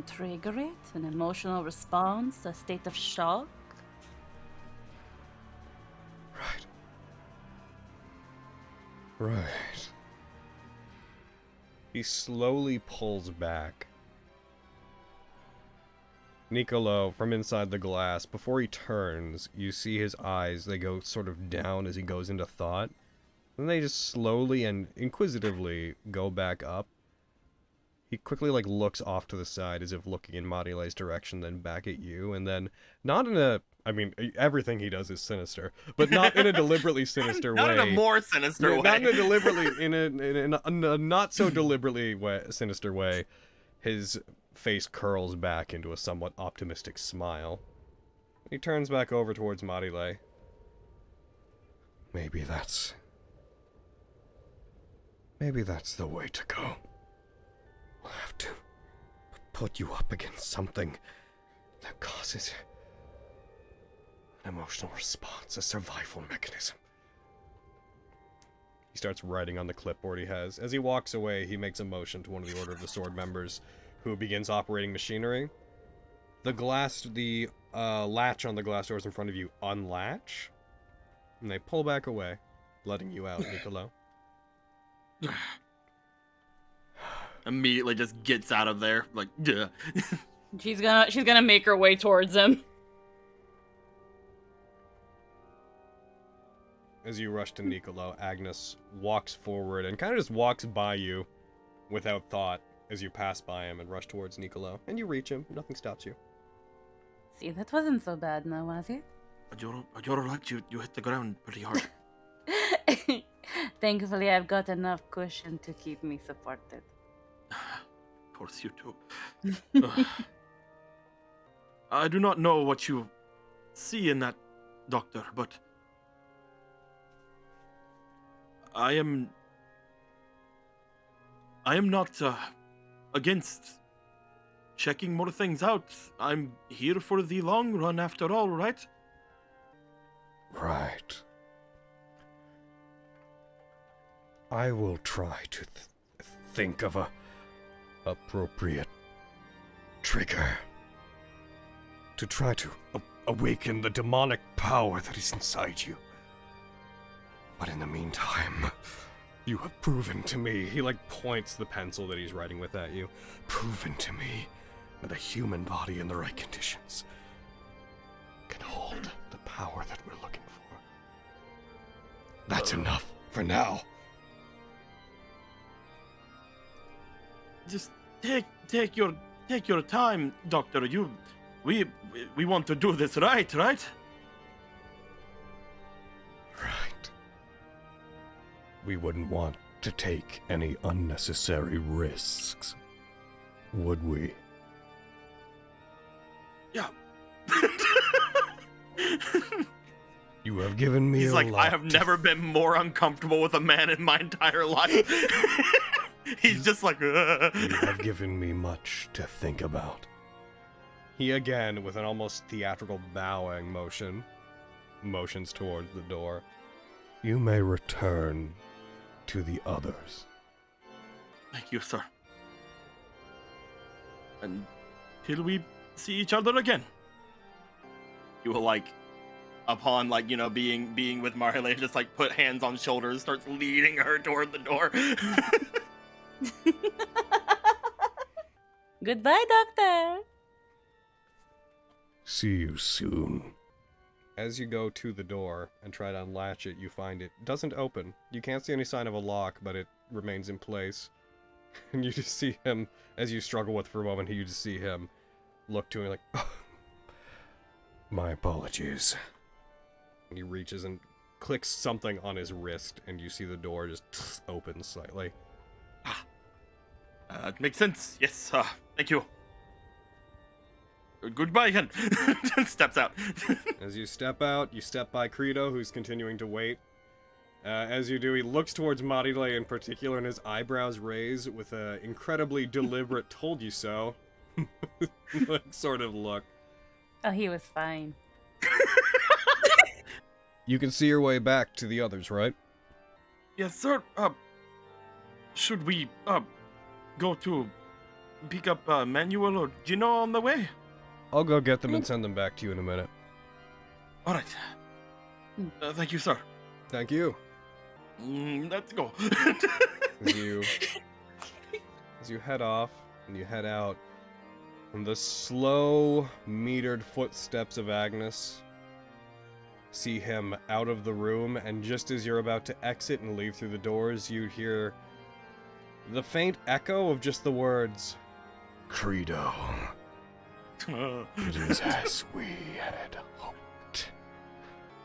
trigger it? An emotional response? A state of shock? Right. He slowly pulls back. Nicolo, from inside the glass, before he turns, you see his eyes, they go sort of down as he goes into thought. Then they just slowly and inquisitively go back up. He quickly, like, looks off to the side as if looking in Marile's direction, then back at you, and then, not in a, I mean, everything he does is sinister, but not in a deliberately sinister way. Not in a more sinister way. Not in a deliberately, in a not so deliberately sinister way. His face curls back into a somewhat optimistic smile. He turns back over towards Marile. Maybe that's the way to go. We'll have to put you up against something that causes an emotional response, a survival mechanism. He starts writing on the clipboard he has. As he walks away, he makes a motion to one of the Order of the Sword members, who begins operating machinery. The latch on the glass doors in front of you unlatch, and they pull back away, letting you out, Nicolo. Immediately just gets out of there, like, duh. She's gonna make her way towards him. As you rush to Nicolo, Agnes walks forward and kind of just walks by you without thought as you pass by him and rush towards Nicolo. And you reach him. Nothing stops you. See, that wasn't so bad now, was it? You're right, you hit the ground pretty hard. Thankfully, I've got enough cushion to keep me supported. Of course you do. I do not know what you see in that doctor, but I am not against checking more things out. I'm here for the long run after all, right? Right. I will try to think of a appropriate trigger to try to awaken the demonic power that is inside you. But in the meantime, you have proven to me, he like points the pencil that he's writing with at you, proven to me that a human body in the right conditions can hold the power that we're looking for. That's enough for now. Just take your time, Doctor. We want to do this right? Right. We wouldn't want to take any unnecessary risks, would we? Yeah. You have given me He's a like, lot I have never been more uncomfortable with a man in my entire life. He's just like, You have given me much to think about. He again, with an almost theatrical bowing motions towards the door. You may return to the others. Thank you, sir. Until we see each other again. You will, like, upon, like, you know, being with Marile, just, like, put hands on shoulders, starts leading her toward the door. Goodbye, Doctor. See you soon. As you go to the door and try to unlatch it, you find it doesn't open. You can't see any sign of a lock, but it remains in place. And you just see him, as you struggle with it for a moment, you just see him look to him like, oh, my apologies. And he reaches and clicks something on his wrist, and you see the door just open slightly. It makes sense. Yes, thank you. Goodbye again. Steps out. As you step out, you step by Credo, who's continuing to wait. As you do, he looks towards Marile in particular, and his eyebrows raise with an incredibly deliberate told you so like, sort of look. Oh, he was fine. You can see your way back to the others, right? Yes, sir. Should we, go to pick up Manuel or Gino on the way? I'll go get them and send them back to you in a minute. All right. Thank you, sir. Thank you. Let's go. You as you head off and you head out, and the slow, metered footsteps of Agnes see him out of the room, and just as you're about to exit and leave through the doors, you hear the faint echo of just the words, Credo. It is as we had hoped.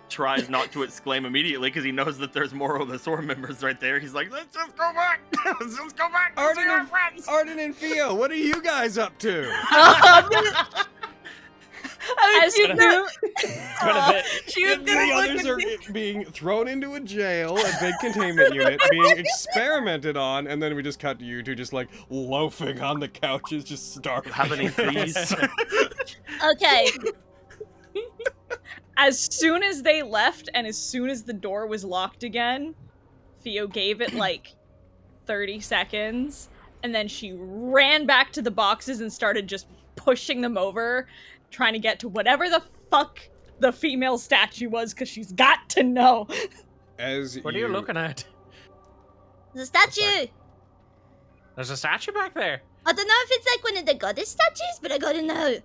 Tries not to exclaim immediately because he knows that there's more of the SOAR members right there. He's like, let's just go back! Let's just go back and see our friends! Arden and Theo, what are you guys up to? As you know, The others are being thrown into a jail, a big containment unit, being experimented on, and then we just cut to you two just like loafing on the couches, just starving. Have any, please? Okay. As soon as they left and as soon as the door was locked again, Theo gave it like 30 seconds, and then she ran back to the boxes and started just pushing them over, trying to get to whatever the fuck the female statue was, because she's got to know. What are you looking at? The statue! There's a statue back there. I don't know if it's like one of the goddess statues, but I gotta know.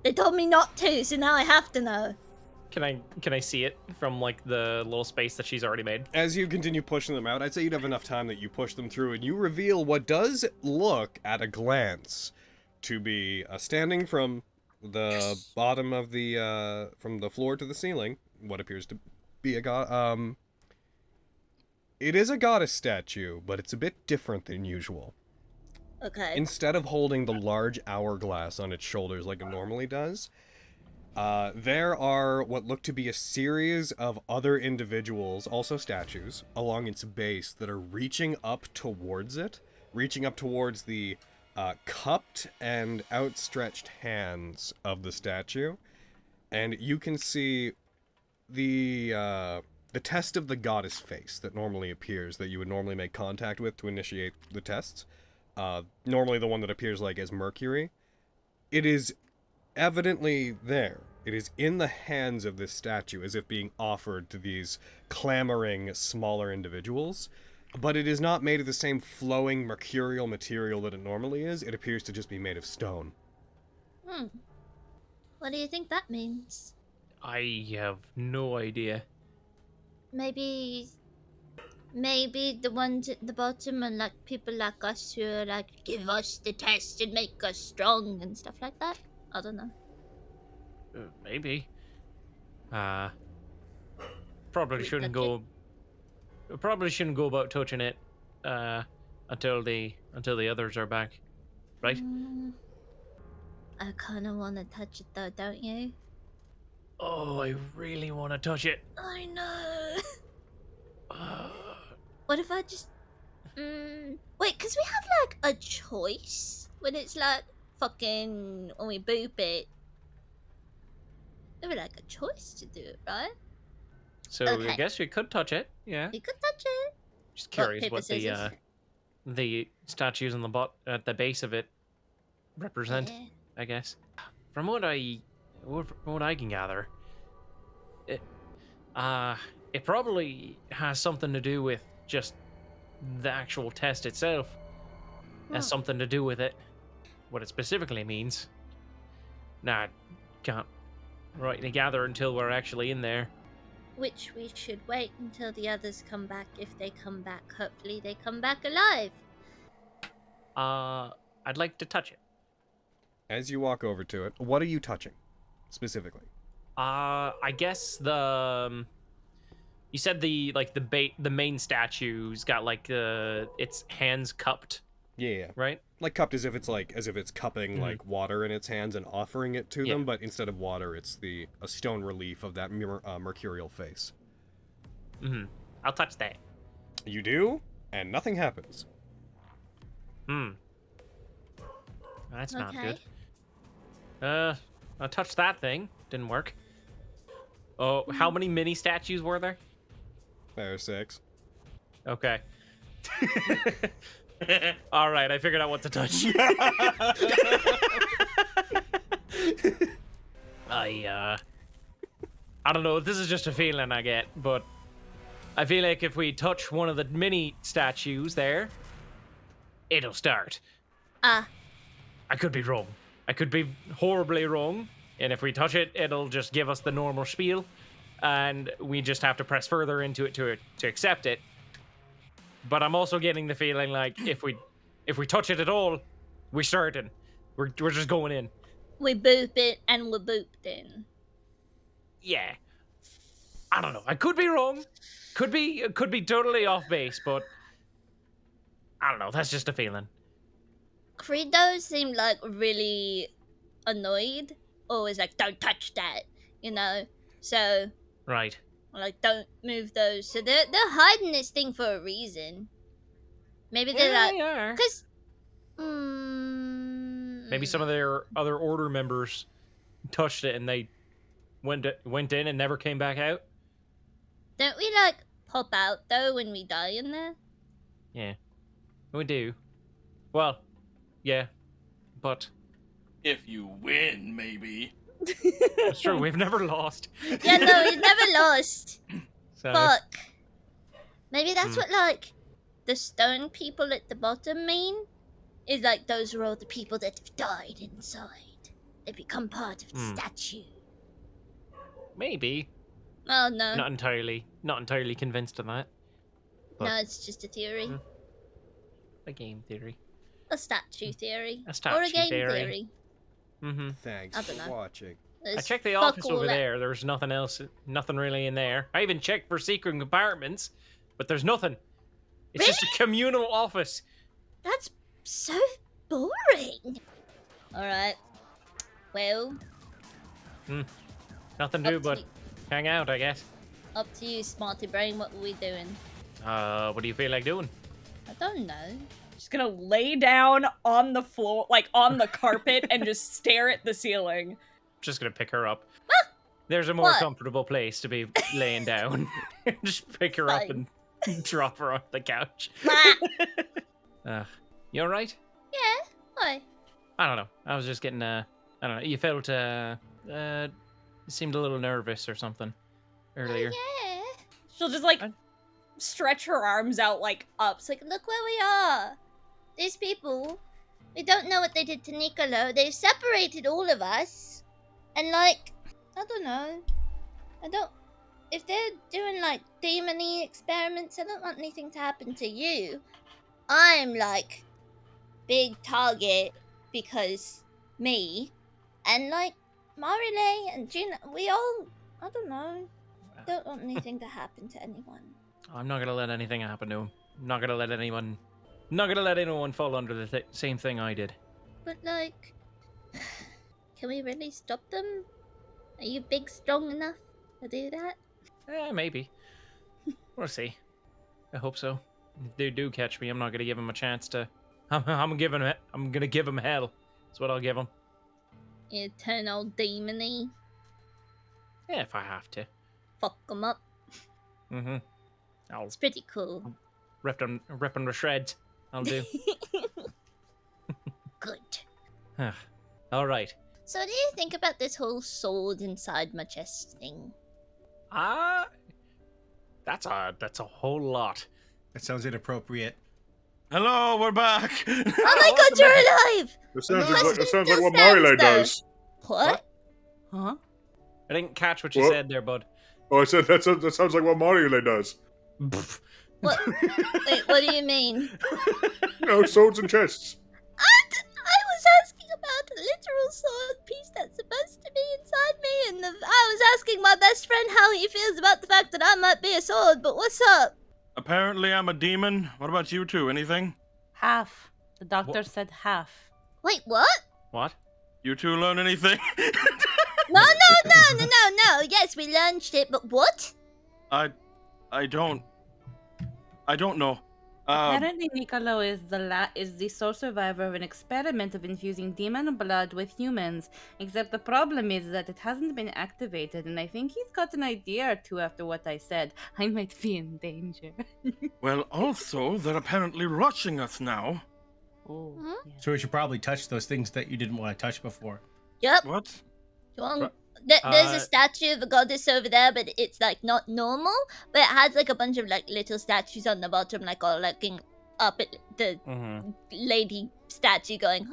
They told me not to, so now I have to know. Can I see it from like the little space that she's already made? As you continue pushing them out, I'd say you'd have enough time that you push them through, and you reveal what does look, at a glance, to be standing from the bottom of the from the floor to the ceiling, what appears to be a god. It is a goddess statue, but it's a bit different than usual. Okay. Instead of holding the large hourglass on its shoulders like it normally does, there are what look to be a series of other individuals, also statues, along its base that are reaching up towards it, reaching up towards the cupped and outstretched hands of the statue. And you can see the test of the goddess face that normally appears, that you would normally make contact with to initiate the tests. Normally the one that appears like as Mercury. It is evidently there. It is in the hands of this statue, as if being offered to these clamoring smaller individuals. But it is not made of the same flowing mercurial material that it normally is. It appears to just be made of stone. What do you think that means? I have no idea. Maybe the ones at the bottom are like people like us who are like, give us the test and make us strong and stuff like that. I don't know. Maybe. Probably shouldn't go about touching it until the others are back, right? I kind of want to touch it though, don't you? Oh, I really want to touch it. I know. What if I just... Wait, because we have, like, a choice? When it's, like, fucking... When we boop it. There'd be, like, a choice to do it, right? So I guess we could touch it, yeah. We could touch it. Just curious paper, what scissors. the statues on the at the base of it represent, Yeah. I guess. From what I can gather, it probably has something to do with just the actual test itself. Has something to do with it. What it specifically means. Nah, can't rightly gather until we're actually in there. Which we should wait until the others come back. If they come back, hopefully they come back alive. I'd like to touch it. As you walk over to it, what are you touching, specifically? I guess the you said the main statue's got like its hands cupped. Yeah. Right? Like cupped as if it's cupping like water in its hands and offering it to them, but instead of water, it's a stone relief of that mercurial face. I'll touch that. You do, and nothing happens. That's not good. I touched that thing. Didn't work. Oh, how many mini statues were there? There are 6. Okay. All right, I figured out what to touch. I don't know. This is just a feeling I get, but I feel like if we touch one of the mini statues there, it'll start. Ah. I could be wrong. I could be horribly wrong. And if we touch it, it'll just give us the normal spiel. And we just have to press further into it to accept it. But I'm also getting the feeling like if we touch it at all, we're starting. We're just going in. We boop it and we're booped in. Yeah. I don't know. I could be wrong. Could be totally off base, but I don't know. That's just a feeling. Credo seemed like really annoyed. Always like, don't touch that, you know? So, Right. like, don't move those. So they're hiding this thing for a reason. Maybe they're like, they are. because, Maybe some of their other order members touched it and they went in and never came back out. Don't we like pop out though when we die in there? Yeah, we do. Well, yeah, but If you win, maybe. it's true. We've never lost. Yeah, no, we've never lost. So, Fuck. Maybe that's what like the stone people at the bottom mean. Is like those are all the people that have died inside. They become part of the statue. maybe. Oh no. Not entirely convinced of that. No, but- it's just a theory. A game theory. A statue theory. A statue or a game theory. theory. Mm-hmm. Thanks I don't for know. watching. I There's checked the fuck office all over that- there. There's nothing else. Nothing really in there. I even checked for secret compartments, but there's nothing. It's just a communal office. That's so boring. Alright. Well, Nothing to do Up to but you. hang out, I guess. up to you, Smarty Brain. What were we doing? What do you feel like doing? I don't know. Just gonna lay down on the floor, like on the carpet, and just stare at the ceiling. Just gonna pick her up. There's a more What? comfortable place to be laying down. Just pick her up Fine. and drop her on the couch. You alright? Yeah, why? I don't know. I was just getting I don't know. You felt you seemed a little nervous or something earlier. Yeah. She'll just like I- stretch her arms out like up. It's like, look where we are. These people, we don't know what they did to Nicolo. They separated all of us. And like, I don't know. If they're doing like demony experiments, I don't want anything to happen to you. I'm like, big target because me. And like, Marile and Gina, we all, I don't know. Don't want anything to happen to anyone. I'm not gonna let anything happen to him. I'm not gonna let anyone fall under the same thing I did. But like, can we really stop them? Are you big, strong enough to do that? Maybe. We'll see. I hope so. If they do catch me, I'm not gonna give him a chance to. I'm gonna give him hell. That's what I'll give him. You turn all demony, Yeah, if I have to. fuck them up. Mm-hmm. I'll It's pretty cool. rip them to shreds. I'll do. Good. All right. So, what do you think about this whole sword inside my chest thing? That's a whole lot. That sounds inappropriate. Hello, we're back. Oh my god, you're alive! It sounds Must like be it sounds like just what Marile hands, though. does. What? Huh? I didn't catch what you What? said there, bud. Oh, I said that sounds like what Marile does. What? Wait, what do you mean? You know, swords and chests. I was asking about a literal sword piece that's supposed to be inside me, and I was asking my best friend how he feels about the fact that I might be a sword, but what's up? Apparently, I'm a demon. What about you two? Anything? Half. The doctor What? said half. Wait, what? What? You two learn anything? No. Yes, we launched it, but what? I don't know. Apparently, Nicolo is the sole survivor of an experiment of infusing demon blood with humans. Except the problem is that it hasn't been activated, and I think he's got an idea or two after what I said. I might be in danger. Well, also, they're apparently rushing us now. Oh, Hmm? yeah. So we should probably touch those things that you didn't want to touch before. Yep. What? You want- There's Uh, a statue of a goddess over there, but it's like not normal. But it has like a bunch of like little statues on the bottom, like all looking up at the lady statue going,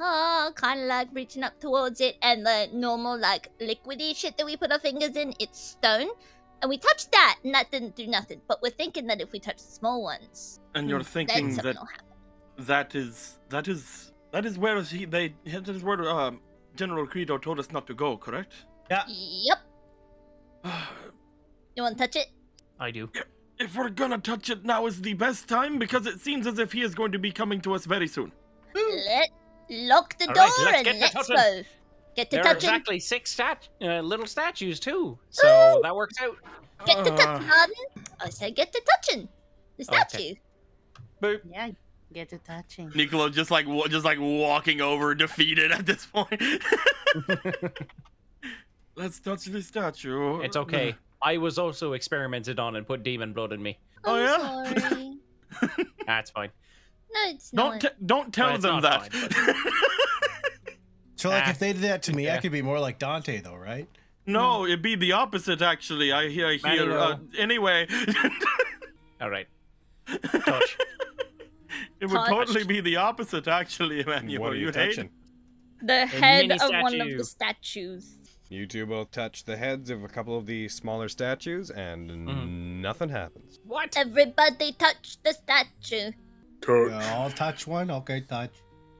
kind of like reaching up towards it, and the normal like liquidy shit that we put our fingers in, it's stone. And we touched that, and that didn't do nothing. But we're thinking that if we touch the small ones, And you're then thinking something that will happen. that is where General Credo told us not to go, correct? Yep. You want to touch it? I do. If we're gonna touch it, now is the best time because it seems as if he is going to be coming to us very soon. Lock the All door right, let's get and to let's touching. go. Get to There are touching. exactly 6 little statues too, so that works out. Get to touching, Harden. I said get to touching the statue. Boop. Yeah, get to touching. Niccolo just like walking over, defeated at this point. Let's touch the statue. It's okay. I was also experimented on and put demon blood in me. Oh yeah. Sorry. That's fine. No, it's not. Don't tell It's them not that. fine, So, like, Ah. if they did that to me, I Yeah. could be more like Dante, though, right? No, it'd be the opposite actually. I hear. Manuel. Anyway. All right. Touch. It would Touch. totally be the opposite actually, Emmanuel. What are you hate touching? The head mini of one of statue. the statues. You two both touch the heads of a couple of the smaller statues, and nothing happens. What? Everybody touch the statue. Touch. I'll touch one. Okay, touch.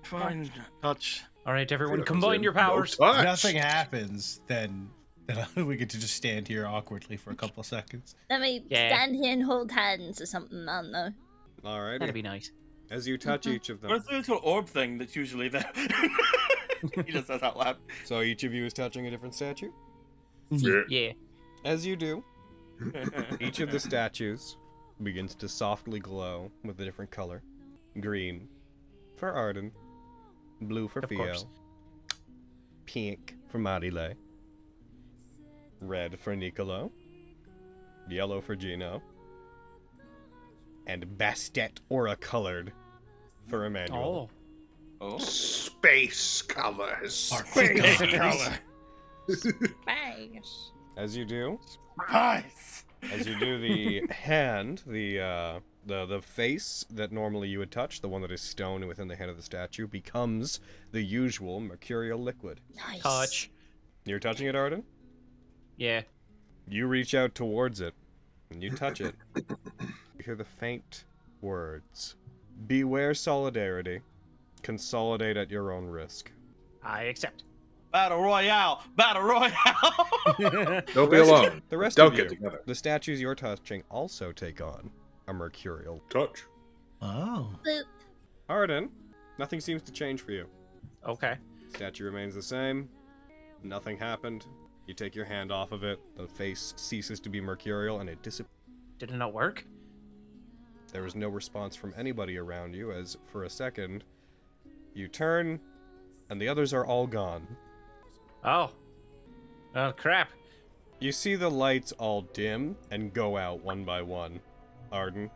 Fine, touch. All right, everyone, Yeah, combine your powers. No touch. If nothing happens, then we get to just stand here awkwardly for a couple of seconds. Let me Yeah. stand here and hold hands or something. I don't know. Alright. That'd be nice. As you touch each of them, Where's the little orb thing that's usually there? He just says out loud. so each of you is touching a different statue. Yeah. Yeah. As you do, each of the statues begins to softly glow with a different color. Green for Arden, blue for Of Theo, course. pink for Marile, red for Niccolo, yellow for Gino, and Bastet Aura colored for Emmanuel. Oh. Space colors. Space color. Nice. As you do, Nice. as you do the hand, the face that normally you would touch, the one that is stone within the hand of the statue, becomes the usual mercurial liquid. Nice. Touch. You're touching it, Arden? Yeah. You reach out towards it, and you touch it. You hear the faint words. Beware solidarity. Consolidate at your own risk. I accept. Battle Royale! Battle Royale! Don't be alone. The rest Don't of get you, together. the statues you're touching also take on a mercurial. Touch. Oh. Boop. Arden, nothing seems to change for you. Okay. Statue remains the same. Nothing happened. You take your hand off of it. The face ceases to be mercurial, and it disappears. Did it not work? There is no response from anybody around you, as for a second, you turn, and the others are all gone. Oh. Oh, crap. You see the lights all dim and go out one by one. Arden,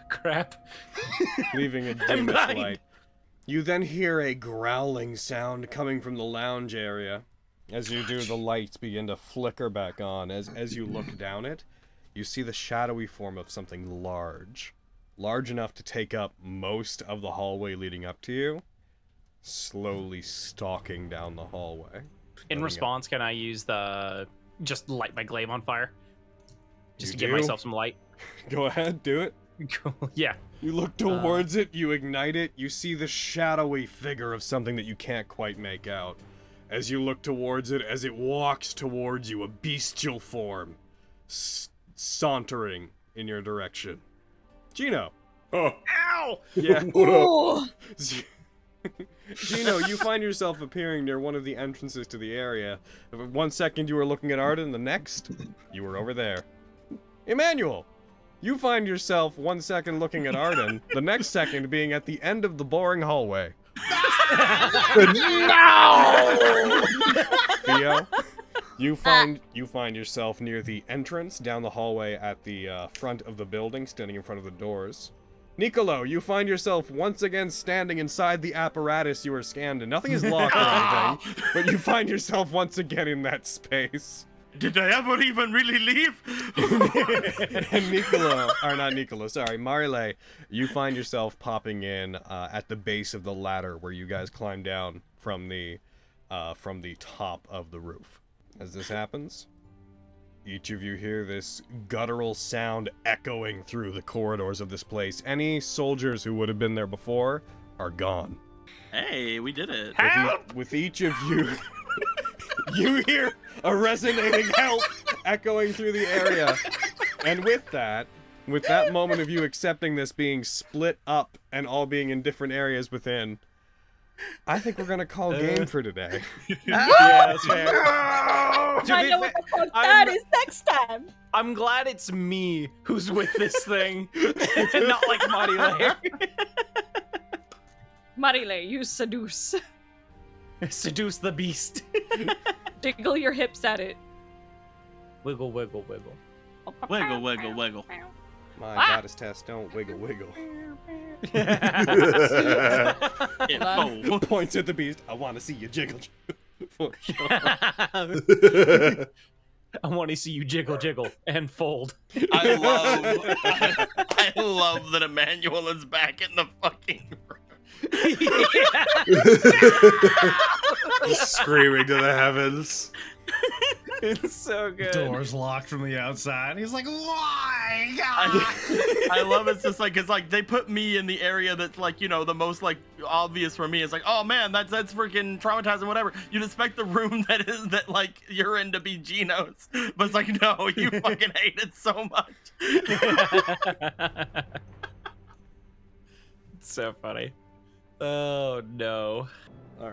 Crap. leaving a I'm dimmish blind. light. You then hear a growling sound coming from the lounge area. As you do, the lights begin to flicker back on. As you look down it, you see the shadowy form of something large. Large enough to take up most of the hallway leading up to you. Slowly stalking down the hallway. In Loading response, can I use the... just light my glaive on fire? Just You to give do? myself some light? up. Go ahead, do it. Yeah. You look towards it, you ignite it, you see the shadowy figure of something that you can't quite make out. As you look towards it, as it walks towards you, a bestial form, sauntering in your direction. Gino. Oh. Ow! Yeah. What up? Gino, you find yourself appearing near one of the entrances to the area. 1 second you were looking at Arden, the next, you were over there. Emmanuel! You find yourself 1 second looking at Arden, the next second being at the end of the boring hallway. No! Theo, you find yourself near the entrance down the hallway at the front of the building, standing in front of the doors. Niccolo, you find yourself once again standing inside the apparatus you were scanned in. Nothing is locked or anything, but you find yourself once again in that space. Did I ever even really leave? And Niccolo, or not Niccolo, sorry, Marile, you find yourself popping in at the base of the ladder where you guys climb down from the top of the roof. As this happens, each of you hear this guttural sound echoing through the corridors of this place. Any soldiers who would have been there before are gone. Hey, we did it. With each of you, you hear a resonating help echoing through the area. And with that moment of you accepting this being split up and all being in different areas within, I think we're gonna call game for today. Yeah, that's fair. I know what the fuck that is next time. I'm glad it's me who's with this thing, and not like Marile. Marile, you seduce. Seduce the beast. Jiggle your hips at it. Wiggle, wiggle, wiggle. Wiggle, wiggle, wiggle. My goddess test, don't wiggle, wiggle. Points at the beast. I want to see you jiggle. For sure. I want to see you jiggle, jiggle, and fold. I love that Emmanuel is back in the fucking room. Screaming to the heavens. It's so good. Doors locked from the outside. He's like, why? I love it's just like, it's like they put me in the area that's like, you know, the most like obvious for me. It's like, oh man, that's freaking traumatizing, whatever. You'd expect the room that like you're in to be Gino's, but it's like, no, you fucking hate it so much. It's so funny. Oh no.